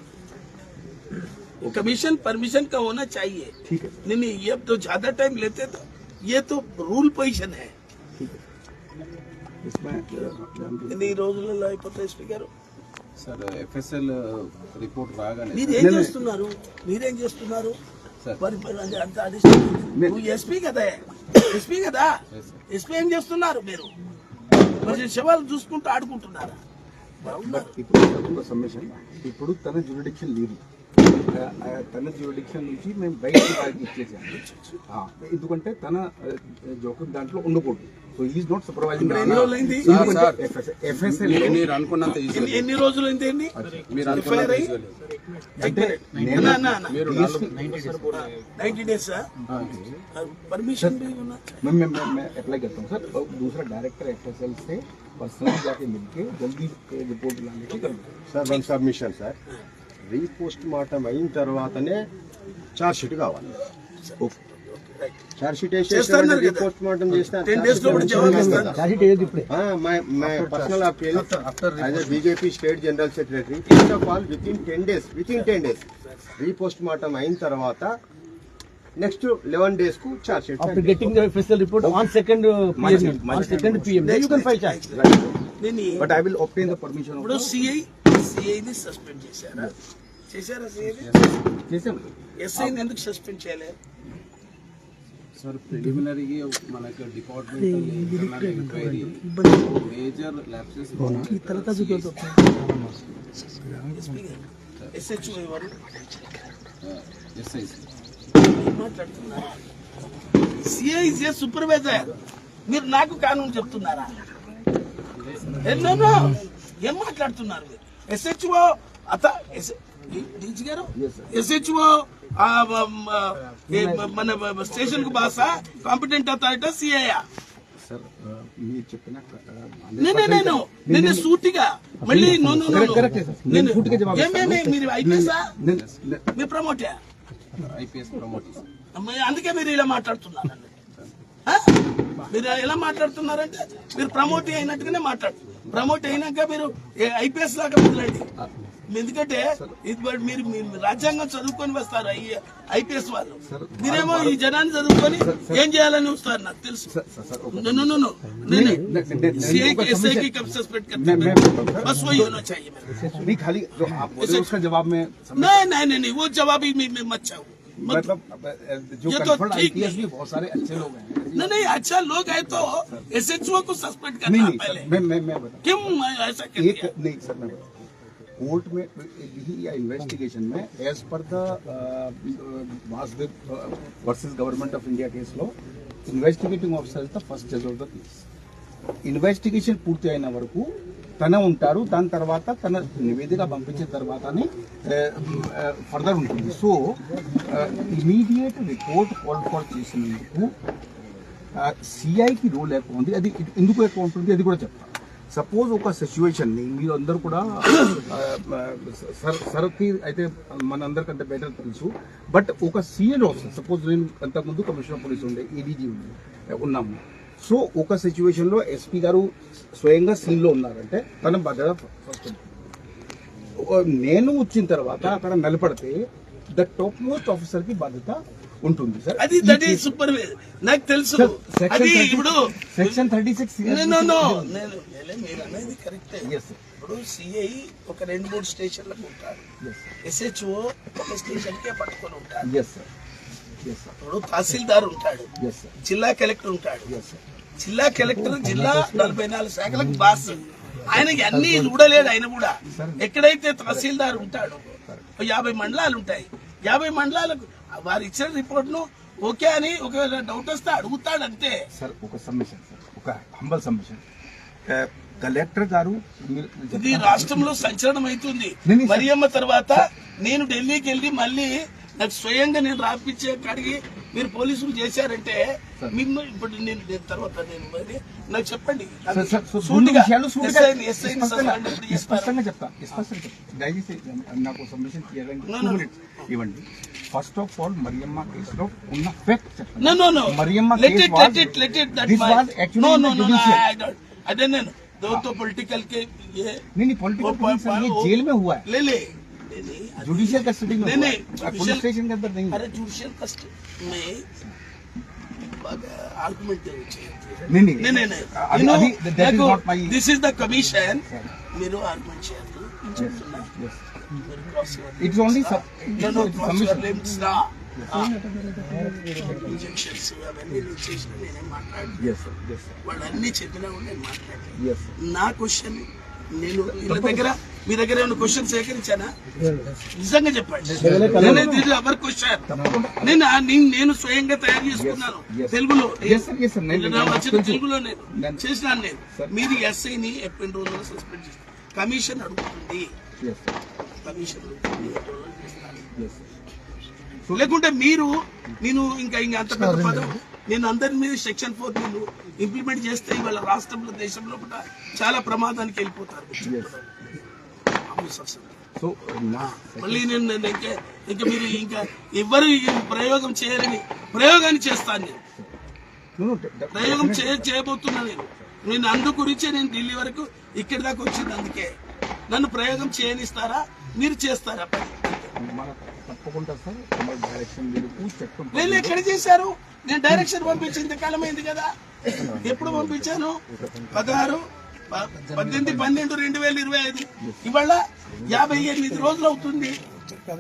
कमीशन परमिशन का होना चाहिए. ठीक है. नहीं ये तो ज्यादा टाइम लेते तो ये तो रूल पोजिशन है. ఎన్ని రోజులలో అయిపోతాయి స్పీకర్? సార్ ఎఫ్ఎస్ఎల్ రిపోర్ట్ రాగానే మీరేం చేస్తున్నారు? అంత నువ్వు ఎస్పీ కదా, ఎస్పీ ఏం చేస్తున్నారు మీరు? మరి శవాలు చూసుకుంటూ ఆడుకుంటున్నారా? ఇప్పుడు సబ్మిషన్ ఇప్పుడు తన జ్యూరిడిక్షన్ లేదు. తన జ్యూరిడిక్షన్ నుంచి మేము బయటకి వారికి ఇచ్చేసాము. ఎందుకంటే తన జోకర్ దాంట్లో ఉండకూడదు. So is not supervising. FSL మీరు అనుకున్నంత ఎన్ని రోజులు అయింది? మీరు అనుకున్నంత అంటే 90 डेज परमिशन भी होना चाहिए. मैं अप्लाई करता हूँ सर. दूसरा डायरेक्टर एफएसएल से पर्सनली जाके मिलके जल्दी रिपोर्ट लाने की करूँगा. Sir one submission sir. Repost mortem అయిన తర్వాతనే ఛార్జ్ షీట్ కావాలి. ఛార్జ్ షీట్ రీపోస్ట్ మార్టం చేస్తే 10 days లో కూడా జవాబు ఇస్తాను. मैं personal appeal as a BJP state general secretary first of all within 10 days repostmortem అయిన తర్వాత నెక్స్ట్ 11 days కు charge sheet. After getting the official report on second PM, then you can file charge. But I will obtain the permission of ఇప్పుడు CI ని suspend చేశారా? CI SI ని ఎందుకు suspend చేయలేదు? Sir ప్రిలిమినరీగా మనకు departmental internal enquiry major lapses SHO ఎవరు SI మాట్లాడుతున్నారు? CI is a supervisor. మీరు నాకు కానూన్ చెప్తున్నారా? ఎన్నో ఏం మాట్లాడుతున్నారు మీరు? SHO డీజీ గారు, SHO మన స్టేషన్ కు బాసా, కాంపిటెంట్ అథారిటీ సిఐయా? సార్ మీరు చెప్పిన నేను సూటిగా మళ్ళీ మీరు ఐపీఎస్ మీరు ప్రమోట్ ఐపీఎస్ ప్రమోట్ అందుకే మీరు ఇలా మాట్లాడుతున్నారు. మీరు ఎలా మాట్లాడుతున్నారంటే మీరు ప్రమోట్ అయినట్టుగానే ప్రమోట్ అయినాక మీరు ఐపీఎస్ లాగా మొదలండి. ఎందుకంటే మీరు రాజ్యాంగం చదువుకొని వస్తారు ఐపీఎస్ వాళ్ళు, మీరేమో ఈ జనాన్ని చదువుకొని ఏం చేయాలని వస్తారు. నాకు తెలుసు. एसआई कब सस्पेंड करते हैं? बस वही होना चाहिए नहीं, खाली जो आप बोल रहे हो उसका जवाब में नहीं वो जवाब ही में मत चाहूँ। मतलब जो ये तो कन्फर्म ठीक आईपीएस भी बहुत सारे अच्छे लोग हैं। नहीं अच्छा लोग है तो SHO को सस्पेंड करना नहीं पहले। सर, मैं बता क्यों ऐसा कर एक दिया? नहीं सर, मैं बता कोर्ट में या इन्वेस्टिगेशन में as per the Vasudev versus government of India case లో investigating officer is the first judge of the case. Investigation పూర్తి అయిన వరకు తన ఉంటారు, దాని తర్వాత తన నివేదిక పంపించిన తర్వాతనే ఫర్దర్ ఉంటుంది. So immediate report call for చేసినందుకు సిఐకి రోల్ ఎక్కువ ఉంది. అది ఎందుకు ఎక్కువ ఉంటుంది అది కూడా చెప్తాను. సపోజ్ ఒక సిచ్యువేషన్ని మీరు అందరూ కూడా సర్కి అయితే మనందరికంటే బెటర్ తెలుసు, బట్ ఒక సీనియర్ ఆఫీసర్, సపోజ్ నేను అంతకుముందు కమిషనర్ పోలీస్ ఉండే, ఏడీజీ ఉన్నాము. సో ఒక సిచ్యువేషన్లో ఎస్పీ గారు స్వయంగా సీన్లో ఉన్నారంటే తన బాధ్యత ఫస్ట్. నేను వచ్చిన తర్వాత అక్కడ నిలబడితే ద టాప్ మోస్ట్ ఆఫీసర్కి బాధ్యత ఉంటుంది సార్. అది సూపర్ నాకు తెలుసు. అది ఇప్పుడు సెక్షన్ 36 మీరు అనేది కరెక్టే. ఇప్పుడు సిఐ ఒక 2-3 స్టేషన్లకు ఉంటారు, SHO ఒక స్టేషన్ కే పట్టుకొని ఉంటారు. ఇప్పుడు తహసీల్దార్ ఉంటాడు, జిల్లా కలెక్టర్ ఉంటాడు. జిల్లా కలెక్టర్ జిల్లా 44 శాఖలకు బాస్. ఆయనకి అన్ని చూడలేడు. ఆయన కూడా ఎక్కడైతే తహసీల్దార్ ఉంటాడో 50 మండలాలు ఉంటాయి. 50 మండలాలకు వారు ఇచ్చిన రిపోర్ట్ ను ఓకే అని ఒకవేళ డౌట్ వస్తే అడుగుతాడు అంతే. సార్ ఒక సబ్మిషన్, సార్ ఒక హంబల్ సబ్మిషన్, కలెక్టర్ గారు ఇది రాష్ట్రంలో సంచలనం అవుతుంది. మరియమ్మ తర్వాత నేను ఢిల్లీకి వెళ్ళి మళ్ళీ నాకు స్వయంగా నేను రాపించే కాడికి మీరు పోలీసులు చేశారంటే మిమ్మల్ని ఇప్పుడు నేను తర్వాత నేను నాకు చెప్పండి. స్పష్టంగా చెప్తా, దయచేసి నాకు సబ్మిషన్ ఇవ్వండి. ఫస్ట్ ఆఫ్ ఆల్ మరియమ్మ కేసులో ఉన్న ఫ్యాక్ట్ చెప్పండి. మరియమ్మ अरे नहीं तो पॉलिटिकल के ये नहीं पॉलिटिकल ये जेल में हुआ है, ले जुडिशियल कस्टडी में नहीं पुलिस स्टेशन के अंदर नहीं. अरे जुडिशियल कस्टडी में आर्गुमेंट नहीं that is not my, this is the commission మీరు ఆర్గ్యుమెంట్ చేయాలి. it's only commission ఇంజెక్షన్స్ అవన్నీ చేసిన నేనేం మాట్లాడు వాళ్ళు అన్ని చెప్పినా కూడా నేను మాట్లాడాను. నా క్వశ్చన్ నేను వీళ్ళ దగ్గర మీ దగ్గర ఏమైనా క్వశ్చన్ సేకరించానా? నిజంగా చెప్పండి. ఎవరి క్వశ్చన్ నేను స్వయంగా తయారు చేసుకున్నాను తెలుగులో, తెలుగులో నేను చేసినాను. నేను మీరు ఎస్ఐని ఎప్పుడు రోజుల్లో సస్పెండ్ చేస్తారు, కమిషన్ అడుగుతుంది, కమిషన్ లేకుంటే నేను ఇంకా అంత పెద్ద పదం నేను అందరి మీద సెక్షన్ 4 నేను ఇంప్లిమెంట్ చేస్తే ఇవాళ రాష్ట్రంలో దేశంలో కూడా చాలా ప్రమాదానికి వెళ్ళిపోతారు. మళ్ళీ నేను ఇంకా మీరు ఇంకా ఎవరు ప్రయోగం చేయరని ప్రయోగాన్ని చేస్తాను. నేను ప్రయోగం చేయబోతున్నా. నేను అందు గురించే నేను ఢిల్లీ వరకు ఇక్కడి దాకా వచ్చింది. అందుకే నన్ను ప్రయోగం చేయనిస్తారా, మీరు చేస్తారా? నేను ఎక్కడ చేశారు? నేను డైరెక్షన్ పంపించింది కాలమైంది కదా. ఎప్పుడు పంపించాను? 18/12/2025. ఇవాళ 58 రోజులు అవుతుంది.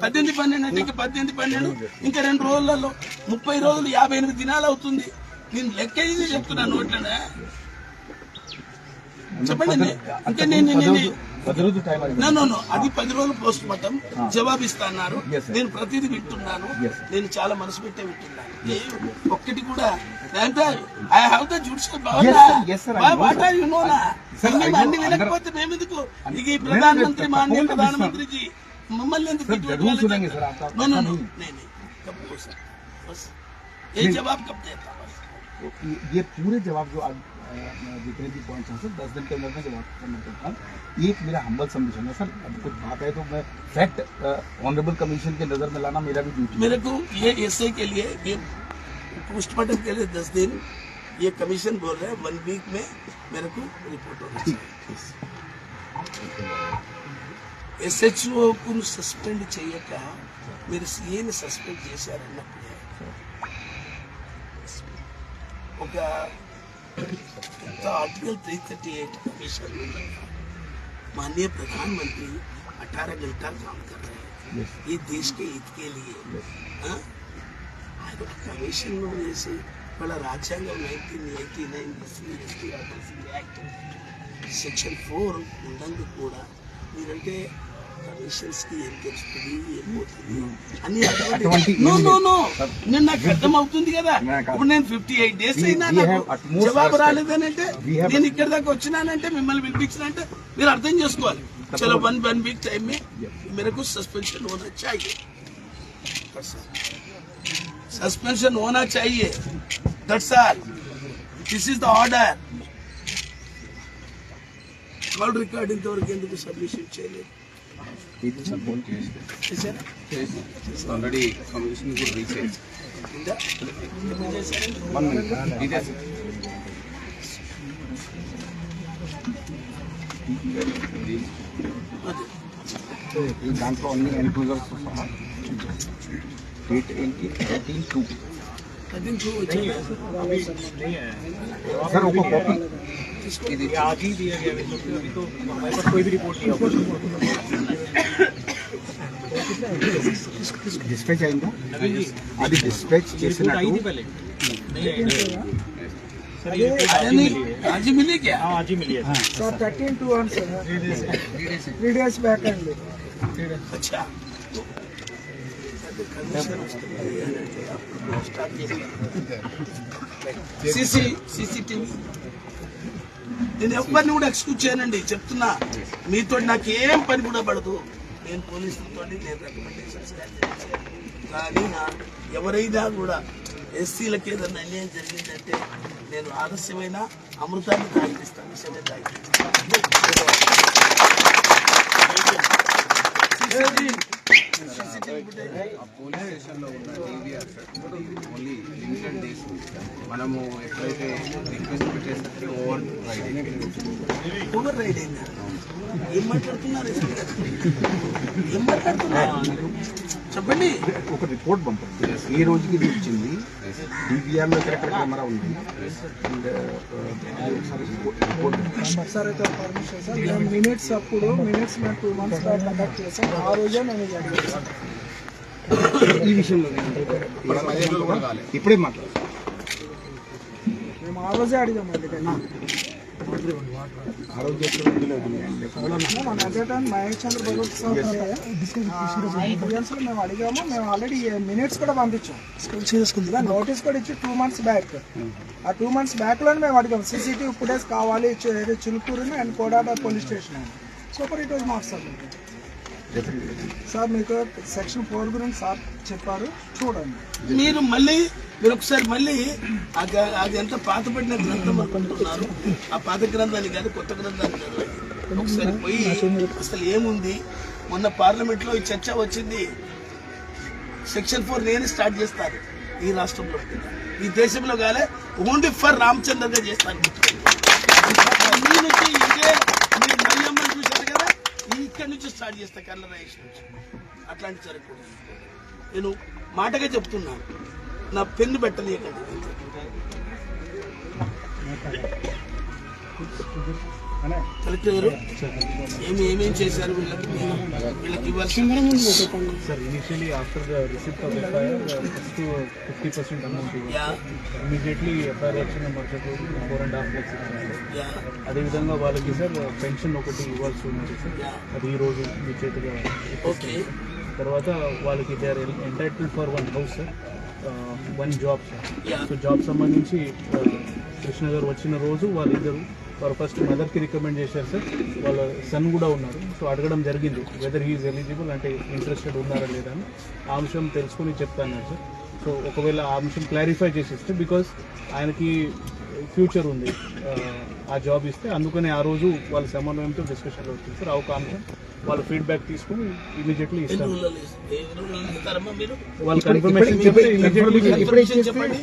18/12 అంటే ఇంకా 18/12 ఇంకా 2 రోజులలో 30 రోజులు 58 దినాలు అవుతుంది. నేను లెక్క చెప్తున్నాను. అట్లనే చెప్పండి. ఇంకా నేను నో అది 10 రోజులు పోస్ట్ మార్టం జవాబిస్తా అన్నారు. నేను ప్రతిదీ వింటున్నాను, నేను చాలా మనసు పెట్టే వింటున్నాను. ఒక్కటి కూడా I have the judicial power. What are you know నా అన్ని వినకపోతే మేమెందుకు ఇక ఈ ప్రధానమంత్రి మాన్య ప్రధానమంత్రిజీ మమ్మల్ని ఎందుకు ये जवाब कब देता? ये पूरे जवाब जो आप जितने भी पॉइंट्स हैं सर 10 दिन के अंदर में जवाब करना चाहता हूँ. एक मेरा हम्बल सबमिशन है सर. अब कुछ बात है तो मैं फैक्ट ऑनरेबल कमीशन के नज़र में लाना मेरा भी ड्यूटी. मेरे को ये एसए के लिए ये पोस्टमार्टम के लिए 10 दिन ये कमीशन बोल रहे हैं. 1 वीक में मेरे को रिपोर्ट होना चाहिए. SHO को సస్పెండ్ చేయక మీరు సీఏని సస్పెండ్ చేశారన్నప్పుడు ఒక आर्टिकल 338 कमीशन माननीय प्रधानमंत्री 18 घंटा काम कर रहे हैं ये देश के हित के लिए. कमीशन जैसे बड़ा राజ్యాంగం 1989 సెక్షన్ 4 ఉన్నందుకు కూడా మీరంటే కమిషన్స్ కి ఏం తెలుస్తుంది ఏం పోతుంది అన్ని నేను నాకు అర్థం అవుతుంది కదా. ఇప్పుడు నేను 58 days అయినా నాకు జవాబు రాలేదని అంటే నేను ఇక్కడ దాకా వచ్చినానంటే మిమ్మల్ని పిలిపించినంటే మీరు అర్థం చేసుకోవాలి. చలో 1 week टाइम में मेरे को सस्पेंशन होना चाहिए. सस्पेंशन होना चाहिए. That's all. This is the order. Call record ఇంతవరకు ఎందుకు సబ్మిషన్ చేయలేదు? ఆల్రెడీ కమిషన్ కూడా రీచ్ అయింది. దాంట్లో అన్ని ఎన్క్లూజర్స్ డేట్ ఏంటి 13/2 सर वो कॉपी आज ही दिया गया तो हमारे पास कोई भी रिपोर्ट नहीं होगा. डिस्पैच आएगा अभी डिस्पैच आई थी पहले आज ही मिली क्या? आज ही मिली है सर 13/2 सर 3 days बैक అండి. अच्छा सीसीटीवी నేను ఎవరిని కూడా ఎక్స్క్యూజ్ చేయనండి చెప్తున్నా. మీతో నాకు ఏం పని కూడా పడదు. నేను పోలీసులతో నేను రికమెండేషన్స్ కానీ ఎవరైనా కూడా ఎస్సీలకి ఏదైనా అన్యాయం జరిగిందంటే నేను ఆలస్యమైన అమృతాన్ని తాగిస్తాను, విషయమే తాగిస్తాను. పోలీస్ స్టేషన్లో ఉన్న DVR ఓన్లీ లిమిటెడ్ డేస్ మనము ఎప్పుడైతే రిక్వెస్ట్ పెట్టేసరికి ఓవర్ రైడ్ అయిందా? ఏం మాట్లాడుతున్నారు? ఏం మాట్లాడుతున్నారు చెప్పండి. ఒక రిపోర్ట్ పంపండి ఈ రోజుకి ఇది వచ్చింది. DVR లో ఎక్కడ కెమెరా ఉంది సార్ అయితే పర్మిషన్ సార్ మేము మినిట్స్ అప్పుడు మినిట్స్ మేము 2 months బ్యాక్ కండక్ట్ చేసాం. ఆ రోజే నేను ఈ విషయంలో ఇప్పుడే మాట్లాడు. మేము ఆ రోజే అడిగాం అండి. ఆ రోజు మన అదే మహేష్ చంద్ర భగవత్ సార్ మేము అడిగాము. మేము ఆల్రెడీ మినిట్స్ కూడా పంపించాం. నోటీస్ కూడా ఇచ్చి 2 months బ్యాక్. ఆ 2 months బ్యాక్లోనే మేము అడిగాం CCTV ఫుటేజ్ కావాలి చిలుకూరు అండ్ కోడాడ పోలీస్ స్టేషన్ అని. Super it was not submitted. Sir మీకు సెక్షన్ 4 గురించి సార్ చెప్పారు చూడండి. మీరు ఒకసారి మళ్ళీ అది ఎంత పాతపడిన గ్రంథం అనుకుంటున్నారు. ఆ పాత గ్రంథాన్ని కానీ కొత్త గ్రంథాన్ని చదవండి. ఒకసారి పోయి అసలు ఏముంది. మొన్న పార్లమెంట్లో ఈ చర్చ వచ్చింది. సెక్షన్ 4 నేను స్టార్ట్ చేస్తాను ఈ రాష్ట్రంలో, ఈ దేశంలో కాలే ఓన్లీ ఫర్ రామచంద్రగా చేస్తాను. ఈ నుంచి ఇదే మీరు మల్లమ్మని చూశారు కదా, ఇక్కడి నుంచి స్టార్ట్ చేస్తా కళ్ళ రాయేష్ నుంచి. అట్లాంటి జరగకూడదు. నేను మాటగా చెప్తున్నాను. నా పెన్ను పెట్టలేకండి. కలెక్టర్ గారు ఏమేం చేశారు వీళ్ళకి ఇవ్వాల్సి sir initially after the receipt of FIR first 50% amount immediately FIR వచ్చిన మరుసటి రోజు 4.5 lakhs ఇచ్చారు. అదేవిధంగా వాళ్ళకి సార్ పెన్షన్ ఒకటి ఇవ్వాల్సి ఉంది సార్, అది ఈ రోజు మీ చేతిగా ఓకే. తర్వాత వాళ్ళకి they are entitled for 1 house sir, 1 job sir. So job సంబంధించి కృష్ణ గారు వచ్చిన రోజు వాళ్ళిద్దరు వారు ఫస్ట్ మదర్కి రికమెండ్ చేశారు సార్, వాళ్ళ సన్ కూడా ఉన్నారు. సో అడగడం జరిగింది వెదర్ హీఈస్ ఎలిజిబుల్, అంటే ఇంట్రెస్టెడ్ ఉన్నారా లేదా అని. ఆ అంశం తెలుసుకొని చెప్తాను సార్. సో ఒకవేళ ఆ అంశం క్లారిఫై చేసేస్తే, బికాస్ ఆయనకి ఫ్యూచర్ ఉంది ఆ జాబ్ ఇస్తే, అందుకని ఆ రోజు వాళ్ళ సమన్వయంతో డిస్కషన్లో వచ్చింది సార్. ఆ ఒక అంశం వాళ్ళ ఫీడ్బ్యాక్ తీసుకుని ఇమీడియట్లీ ఇస్తారు. వాళ్ళు కన్ఫర్మేషన్ చెప్తే ఇమీడియట్లీ చెప్పండి.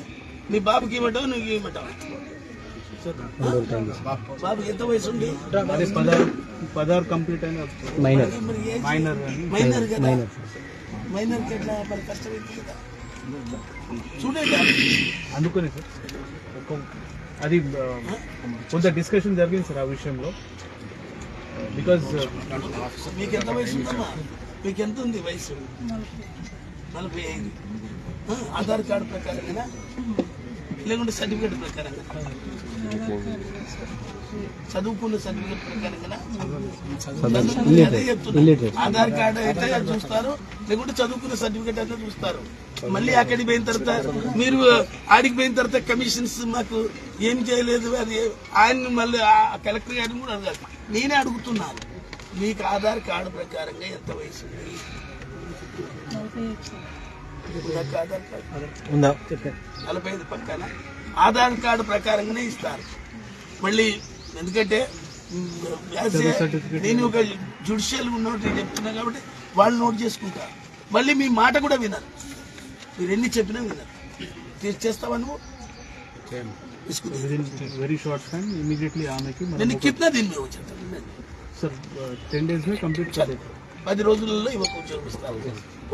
మీ బాబుకి ఇవ్వటం నువ్వు ఇవ్వటం. బాబుకి ఎంత వయసు ఉంది? అదే 16 కంప్లీట్ అయిన మైనర్ మైనర్ అని. మైనర్ కదా, మైనర్కి ఎట్లా మరి కష్టమైంది కదా చూడండి. అందుకని సార్ అది కొంత డిస్కషన్ జరిగింది సార్ ఆ విషయంలో. బికాజ్ మీకు ఎంత వయసు ఉందమ్మా? మీకు ఎంత ఉంది వయసు? 45. ఆధార్ కార్డు ప్రకారంగా లేకుంటే సర్టిఫికేట్ ప్రకారంగా? చదువుకున్న సర్టిఫికేట్ ప్రకారంగా ఆధార్ కార్డు అయితే చూస్తారు, లేకుంటే చదువుకున్న సర్టిఫికేట్ అయితే చూస్తారు. మళ్ళీ అక్కడికి పోయిన తర్వాత మీరు ఆడికి పోయిన తర్వాత కమిషన్స్ మాకు ఏం చేయలేదు అది ఆయన మళ్ళీ కలెక్టర్ గారిని కూడా అడగాలి. నేనే అడుగుతున్నాను, మీకు ఆధార్ కార్డు ప్రకారంగా ఎంత వయసు ఉంది? ఆధార్ కార్డు 45 పక్కన ఆధార్ కార్డు ప్రకారంగానే ఇస్తారు. మళ్ళీ ఎందుకంటే నేను ఒక జ్యుడిషియల్ ఉన్నట్టు చెప్తున్నా కాబట్టి వాళ్ళు నోట్ చేసుకుంటారు. మళ్ళీ మీ మాట కూడా వినరు, మీరు ఎన్ని చెప్పినా వినరు. చేస్తావా నువ్వు? వెరీ షార్ట్ టైం ఇమీడియట్లీ ఆమెకి నేను కిतना दिन में हो जाता है? సార్ 10 days में కంప్లీట్ చేయాలి. 10 రోజులలో ఇవ్వకు ఉద్యోగం ఇస్తారు.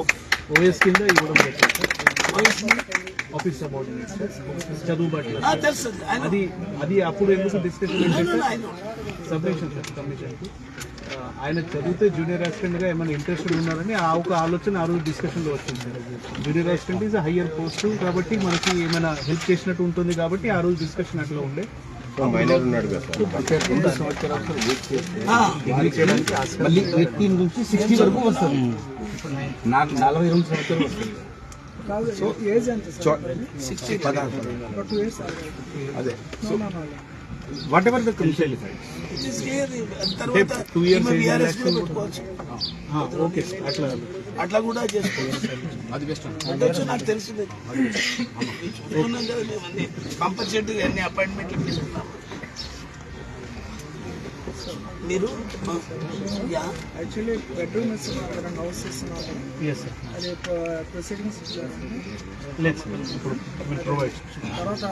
ఓకే. ఓఎస్ కింద ఇవ్వడం పెట్టారు సార్. ఆఫీస్ సబార్డినేట్ సార్, చదువు బట్టి తెలుసు అది అప్పుడు ఎందుకు డిస్కషన్ అంటే సబ్మిషన్ సార్ కమిషన్కి ఆయన చదివితే జూనియర్ అసిస్టెంట్గా ఏమైనా ఇంట్రెస్టెడ్ ఉన్నారని ఆ ఒక ఆలోచన ఆ రోజు డిస్కషన్లో వచ్చింది sir. Junior assistant is higher post కాబట్టి మనకి ఏమైనా హెల్ప్ చేసినట్టు ఉంటుంది కాబట్టి ఆ రోజు డిస్కషన్ అట్లా ఉండే. మైనర్ ఉన్నాడు కదా సార్, డిగ్రీ చేయడానికి మళ్ళీ 18 నుంచి 60 వరకు వస్తుంది. 42 సంవత్సరాలు వస్తుంది. ఏజ్ ఎంత సార్? 60. 2 years అదే వాట్ ఎవర్ ద కమిషన్ తర్వాత 2 years VRS కూడా పెట్టుకోవచ్చు. ఓకే అట్లా అట్లా కూడా చేసుకోవచ్చు. అది బెస్ట్ ఉండొచ్చు, నాకు తెలుసు. చూస్తున్నాం కదా మేము అన్ని కంపల్సరీగా అన్ని అపాయింట్మెంట్లు తీసుకున్నాం. మీరు యాక్చువల్లీ బెడ్రూమ్ ఇస్తున్నారు కదా, హౌస్ ఇస్తున్నారు, ఎస్ సార్. అది ప్రొసీడింగ్స్ ఇచ్చారు. లేదు సార్, ఇప్పుడు విల్ ప్రొవైడ్. తర్వాత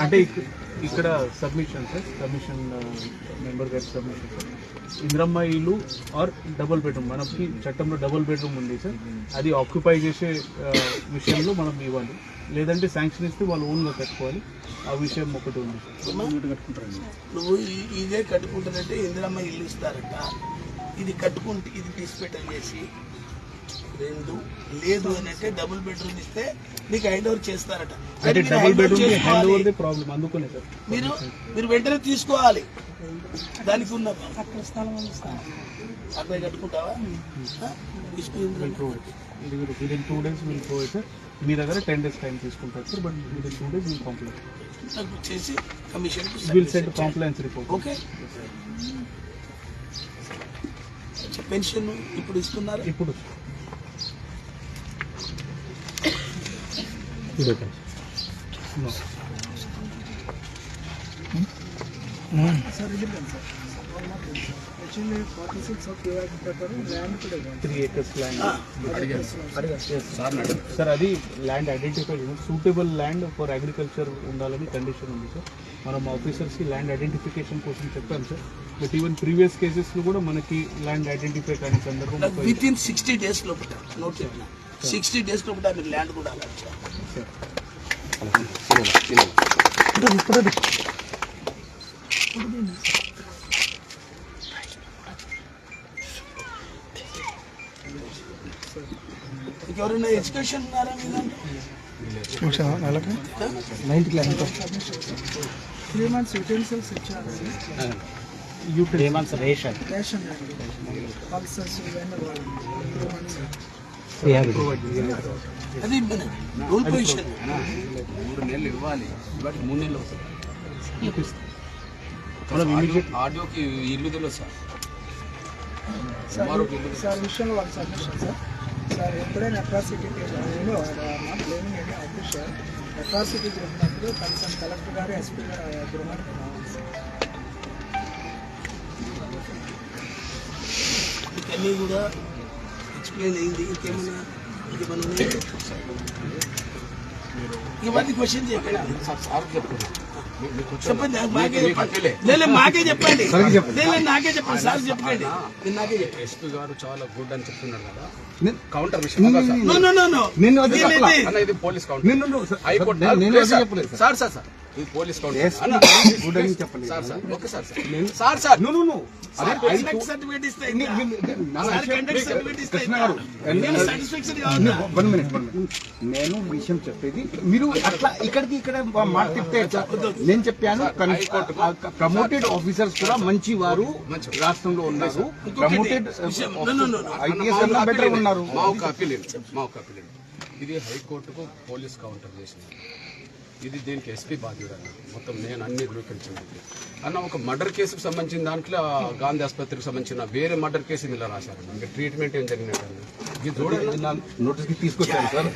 అంటే ఇక్కడ సబ్మిషన్ సార్, సబ్మిషన్ మెంబర్ గారి సబ్మిషన్ సార్, ఇంద్రమ్మ ఇల్లు ఆర్ డబుల్ బెడ్రూమ్, మనకి చట్టంలో డబుల్ బెడ్రూమ్ ఉంది సార్, అది ఆక్యుపై చేసే విషయంలో మనం ఇవ్వాలి. లేదంటే శాంక్షన్ ఇస్తే వాళ్ళు ఓన్గా కట్టుకోవాలి. ఆ విషయం ఒకటి ఉంది సార్. నువ్వు ఇదే కట్టుకుంటానంటే ఇందిరమ్మ ఇల్లు ఇస్తారట, ఇది కట్టుకుంటే ఇది డిస్పెటల్ చేసి 2 లేదు అని అంటే డబుల్ బెడ్రూమ్ ఇస్తే నీకు హ్యాండ్ ఓవర్ చేస్తారట. అంటే double bedroom hand over the problem, అందుకనే సార్ మీరు వెంటనే తీసుకోవాలి. దానికి ఉన్న అక్కడ కట్టుకుంటావా? Within 2 days will provide sir. మీ దగ్గర 10 days టైం తీసుకుంటారు sir, but within 2 days will complete చేసి commission will send compliance report. Okay. Pension ఇప్పుడు ఇస్తున్నారు. ఇప్పుడు సార్ ఇది సార్ యాక్చువల్లీ 46 ఆఫ్ యూఆర్ ప్రకారం ల్యాండ్ కూడా ఇవ్వాలి. 3 acres ల్యాండ్ సార్. అది land identify suitable land for agriculture ఉండాలని కండిషన్ ఉంది సార్. మనం ఆఫీసర్స్కి ల్యాండ్ ఐడెంటిఫికేషన్ కోసం చెప్పాం సార్. బట్ ఈవెన్ ప్రీవియస్ కేసెస్లో కూడా మనకి ల్యాండ్ ఐడెంటిఫై కాని సందర్భం విత్ ఇన్ 60 days లోపల నోట్ చెప్పిన 60 days లోపల మీరు ల్యాండ్ కూడా అలాగే ఎవరైనా ఎడ్యుకేషన్ ఉన్నారా మీ దాంట్లో? 9th క్లాస్ 3 months యూటెన్సిల్స్ ఇచ్చారు. 3 months రేషన్ రేషన్ అండి, పల్సర్స్ ఇవన్నీ వాళ్ళు 3 months. అది రూల్ పొజిషన్. 3 నెలలు ఇవ్వాలి, బట్ 3 నెలలు అవుతుంది. ఆడియోకి ఇల్లు తెలియదు సార్. సార్ విషయంలో వాళ్ళ సబ్మిషన్ సార్ ఎప్పుడైనా atrocity case not blaming any official atrocity జరిగినప్పుడు కన్సర్న్ కలెక్టర్ గారు ఎస్పీ గారు గృహానికి రావాలి సార్. ఇవన్నీ కూడా ఎక్స్ప్లెయిన్ అయింది. ఇంకేమన్నా ఇవన్నీ క్వశ్చన్ చెప్పండి. చెప్పండి, మాకే చెప్పండి. లేదు మాకే చెప్పండి, లేదు నాకే చెప్పండి. సార్ చెప్పండి, మీరు నాకే చెప్పండి. ఎస్పీ గారు చాలా గుడ్ అని చెప్తున్నారు కదా, నేను- కౌంటర్ విషయం నేను అది చెప్పలా. ఇది police counter, high court sir sir sir ఇది పోలీస్ కౌంటర్ గుడ్ అని చెప్పలేదు. Sir sir okay sir sir sir No. అదే సర్టిఫికేట్ ఇస్తే కృష్ణ గారు వన్ మినిట్ నేను విషయం చెప్పేది మీరు అట్లా ఇక్కడికి ఇక్కడ మాట చెప్తే నేను చెప్పాను. ప్రమోటెడ్ ఆఫీసర్స్ కూడా మంచి వారు రాష్ట్రంలో ఉన్నారు. ప్రమోటెడ్ ఐపీఎస్ బెటర్ ఉన్నారు. మా ఒక అప్పీల్ ఇది హైకోర్టుకు పోలీస్ కౌంటర్ చేసింది. ఇది దీనికి ఎస్పీ బాధ్యుడు అన్న. మొత్తం నేను అన్ని ధృవీకరించింది అన్న. ఒక మర్డర్ కేసుకు సంబంధించిన దాంట్లో గాంధీ ఆసుపత్రికి సంబంధించిన వేరే మర్డర్ కేసు ఇలా రాశారన్న. ఇంకా ట్రీట్మెంట్ ఏం జరిగినట్టు ఇది చూడండి. నోటీస్కి తీసుకొచ్చాను సార్.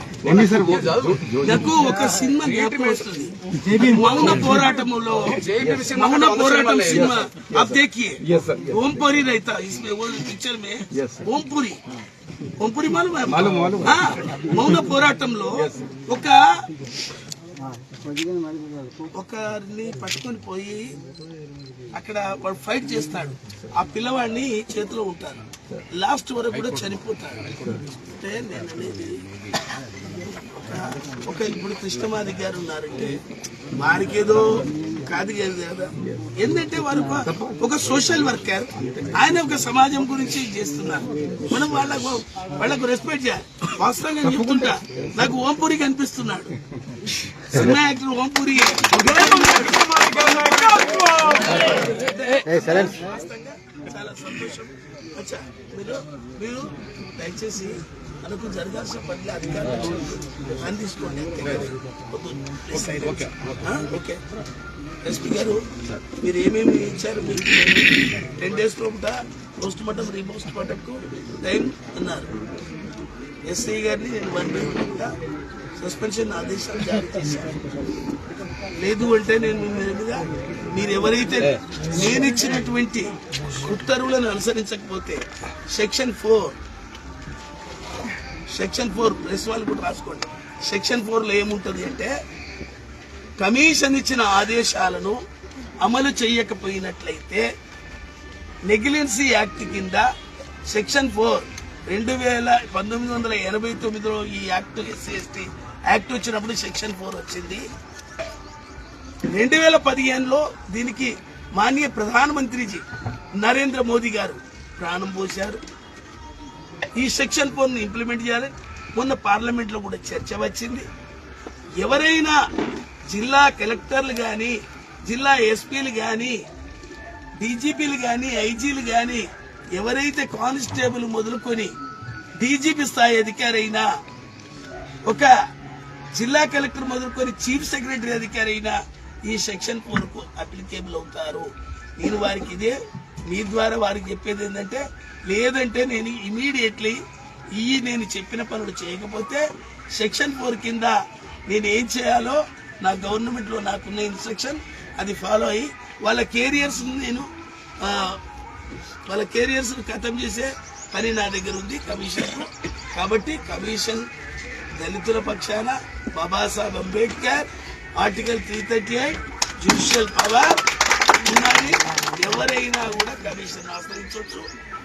నాకు ఒక సినిమా జ్ఞాపకం వస్తుంది, మౌన పోరాటంలో. मौन पोराटम सिनेमा आप देखिए, ओमपुरी रहता इसमें, वो पिक्चर में ओमपुरी मालूम है? हाँ, मौन పోరాటంలో ఒకరిని పట్టుకొని పోయి అక్కడ వాడు ఫైట్ చేస్తాడు. ఆ పిల్లవాడిని చేతిలో ఉంటారు, లాస్ట్ వరకు కూడా చనిపోతాడు. అంటే నేను అనేది ఒక ఇప్పుడు కృష్ణమాది గారు ఉన్నారంటే వారికి ఏదో కాదు కదా, ఏంటంటే వారు ఒక సోషల్ వర్కర్, ఆయన ఒక సమాజం గురించి చేస్తున్నారు. మనం వాళ్ళకు రెస్పెక్ట్ చేయాలి. వాస్తవంగా చెప్తుంటా, నాకు ఓంపురి కనిపిస్తున్నాడు, సినిమా యాక్టర్ ఓంపురి. చాలా సంతోషం. అచ్చా, మీరు దయచేసి మనకు జరగాల్సిన పనులు అధికారులు అందించుకోండి. ఓకే ఎస్పీ గారు, మీరు ఏమేమి ఇచ్చారు? మీకు 10 days లోపల పోస్ట్ మార్టం రీపోస్ట్ మార్టంకు టైం అన్నారు. ఎస్ఐ గారిని నేను 1 day లోపల సస్పెన్షన్ ఆదేశాలు జారీ చేశాను. లేదు అంటే నేను మీద మీరు ఎవరైతే నేను ఇచ్చినటువంటి ఉత్తర్వులను అనుసరించకపోతే సెక్షన్ 4 ప్రెస్ వాళ్ళు కూడా రాసుకోండి. సెక్షన్ 4లో ఏముంటుంది అంటే, కమిషన్ ఇచ్చిన ఆదేశాలను అమలు చేయకపోయినట్లయితే నెగ్లిజెన్సీ యాక్ట్ కింద సెక్షన్ 4 1989లో ఈ యాక్ట్ SC/ST యాక్ట్ వచ్చినప్పుడు సెక్షన్ 4 వచ్చింది. 2015లో దీనికి మాన్య ప్రధానమంత్రిజీ నరేంద్ర మోదీ గారు ప్రాణం పోశారు. ఈ సెక్షన్ 4ని ఇంప్లిమెంట్ చేయాలి. మొన్న పార్లమెంట్లో కూడా చర్చ వచ్చింది. ఎవరైనా జిల్లా కలెక్టర్లు కానీ, జిల్లా ఎస్పీలు కానీ, డీజీపీలు కానీ, ఐజీలు కానీ, ఎవరైతే కానిస్టేబుల్ మొదలుకొని డీజీపీ స్థాయి అధికారి అయినా, ఒక జిల్లా కలెక్టర్ మొదలుకొని చీఫ్ సెక్రటరీ అధికారి అయినా ఈ సెక్షన్ 4కు అప్లికేబుల్ అవుతారు. నేను వారికి ఇదే మీ ద్వారా వారికి చెప్పేది ఏంటంటే, లేదంటే నేను ఇమీడియట్లీ నేను చెప్పిన పనులు చేయకపోతే సెక్షన్ 4 కింద నేను ఏం చేయాలో నా గవర్నమెంట్లో నాకున్న ఇన్స్ట్రక్షన్ అది ఫాలో అయ్యి వాళ్ళ కెరియర్స్ ఖతం చేసే పని నా దగ్గర ఉంది కమిషన్. కాబట్టి కమిషన్ దళితుల పక్షాన Babasaheb Ambedkar article 338 judicial power ఉన్నది. ఎవరైనా కూడా కమిషన్ ఆశ్రయించవచ్చు.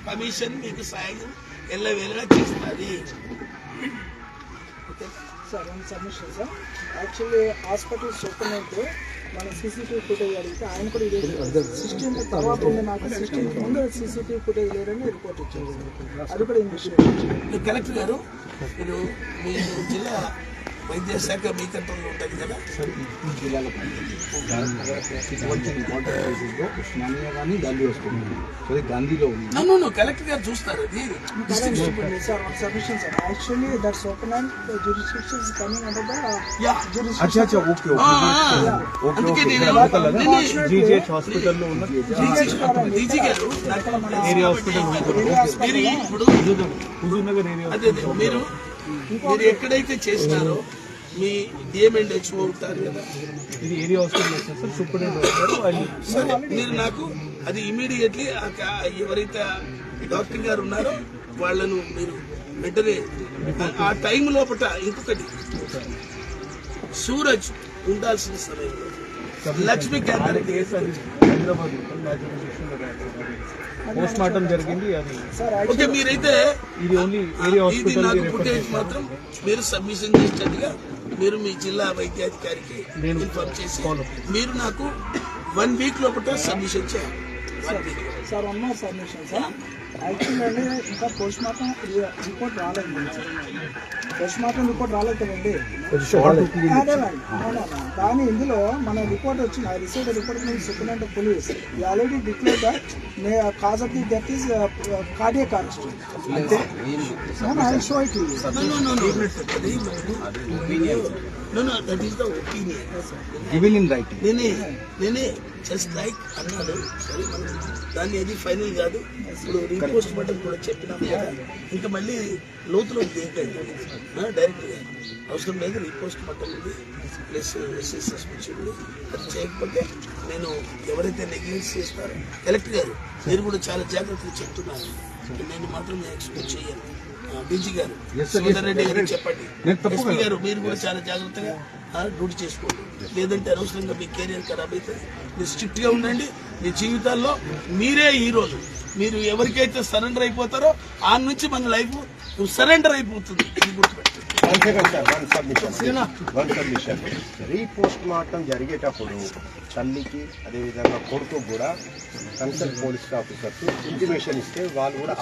కమిషన్ మీకు సాయం ఎల్లవేళలా చేస్తుంది. Sir submission sir, actually hospital superintendent మన సీసీటీవీ ఫుటేజ్ అడిగితే ఆయన కూడా ఇదే 16 తర్వాత ఉంది, నాకు 16 ముందు సీసీటీవీ ఫుటేజ్ లేదని రిపోర్ట్ ఇచ్చారు. అది కూడా ఇన్వెస్టిగేషన్. కలెక్టర్ గారు, మీరు మీ జిల్లా వైద్య శాఖ మీ కంట్రోల్లో ఉంటుంది కదా? ఈ జిల్లాలో ఉస్మానియా కానీ గాంధీ వస్తుంది, సో గాంధీలో ఉంది. నన్ను కలెక్టర్ గారు చూస్తారు. అది sir submission sir, actually that's open and jurisdiction is coming under the jurisdiction. అచ్చా అచ్చా, ఓకే ఓకే అందుకే జీజీహెచ్ హాస్పిటల్లో ఉన్న డీజీ గారు ఏరియా హాస్పిటల్ మీరు ఇప్పుడు హుజూర్ నగర్ ఏరియా. అదే మీరు ఎక్కడైతే చేసినారో మీ DMHO అవుతారు కదా, ఇది ఏరియా హాస్పిటల్ వచ్చింది సార్, సూపరింటెండెంట్ గారు ఆయన. సరే మీరు నాకు అది ఇమీడియట్లీ ఎవరైతే డాక్టర్ గారు ఉన్నారో వాళ్ళను మీరు వెంటనే ఆ టైం లోపల. ఇంకొకటి, సూరజ్ ఉండాల్సిన సమయంలో లక్ష్మీకాంత్ హైదరాబాద్ పోస్ట్ మార్టం జరిగింది. అది ఓకే, మీరైతే ఇది ఓన్లీ ఏరియా ఇది హాస్పిటల్ నాకు ఫుటేజ్ మాత్రం మీరు సబ్మిషన్ చేసినట్టుగా మీరు మీ జిల్లా వైద్యాధికారికి ఇన్ఫార్మ్ చేసి మీరు నాకు 1 వీక్ లోపల సబ్మిషన్ చేయాలి. 1 week. Sir one more submission sir, actually ఇంకా పోస్ట్ మార్టం రిపోర్ట్ రాలేదు సార్. పోస్ట్ మార్టం రిపోర్ట్ రాలేదు కదండి, కానీ ఇందులో మన రిపోర్ట్ వచ్చింది. I received report from superintendent of police. ఈ already declared that cause of the death is cardiac arrest. I show it you. No, that is the opinion. Given in writing. నేనే just like అన్నాడు. సరే, మనం దాన్ని ఏది final కాదు. ఇప్పుడు repost mortem కూడా చెప్పినాం కదా, ఇంకా మళ్ళీ లోతులో దేకైంది డైరెక్ట్గా అవసరం లేదు. రీపోస్ట్ మార్టం ఉంది ప్లస్ సస్పెన్షన్ ఉంది. అది చేయకపోతే నేను ఎవరైతే నెగ్లెక్ట్ చేస్తారో, కలెక్టర్ గారు మీరు కూడా చాలా జాగ్రత్తగా చెప్తున్నారు. నేను మాత్రం ఎక్స్పెక్ట్ చేయను. డీజీ గారు, సుందర్ రెడ్డి గారికి చెప్పండి, ఎస్పీ గారు మీరు కూడా చాలా జాగ్రత్తగా డ్యూటీ చేసుకోండి. లేదంటే అనవసరంగా మీ కెరీర్ ఖరాబ్ అవుతుంది. మీరు స్ట్రిక్ట్ గా ఉండండి. మీ జీవితాల్లో మీరే ఈ రోజు మీరు ఎవరికైతే సరెండర్ అయిపోతారో ఆ నుంచి మన లైఫ్ సరెండర్ అయిపోతుంది. ఇది గుర్తుపెట్టుకోండి. One submission. రీపోస్ట్ మార్టం జరిగేటప్పుడు తల్లికి అదేవిధంగా కొడుకు కూడా కన్సల్ట్ పోలీస్ ఆఫీసర్స్ ఇంటిమేషన్ ఇస్తే వాళ్ళు కూడా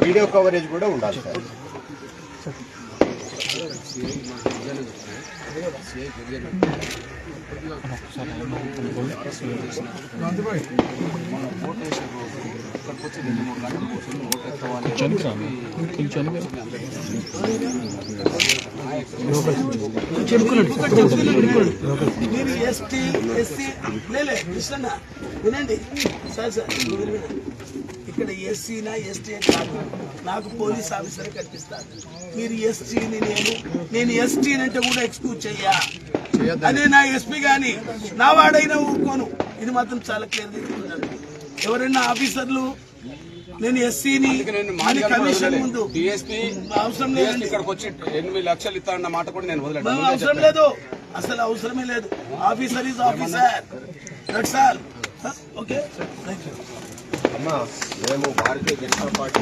వీడియో కవరేజ్ కూడా ఉండాలి సార్. మీరు ఎస్టీ ఎస్సీ కృష్ణ వినండి సార్, వినండి. ఇక్కడ ఎస్సీనా ఎస్టీ కాదు, నాకు పోలీస్ ఆఫీసర్ కనిపిస్తాను. మీరు ఎస్టీని నేను ఎస్టీని అంటే కూడా ఎక్స్క్యూజ్ చెయ్యా. అదే నా ఎస్పీ గాని నా వాడైనా ఊరుకోను. ఇది మాత్రం చాలా క్లియర్గా చెప్తున్నాను. ఎవరైనా ఆఫీసర్లు నేను ఎస్సీని కమిషన్ ముందు అవసరం లేదు, ఇక్కడికి వచ్చి 8 లక్షలు ఇస్తానన్న మాట కూడా నేను వదిలేను. అవసరం లేదు, అసలు అవసరమే లేదు. Officer is officer, that's all. Okay, thank you. అమ్మా, మేము భారతీయ జనతా పార్టీ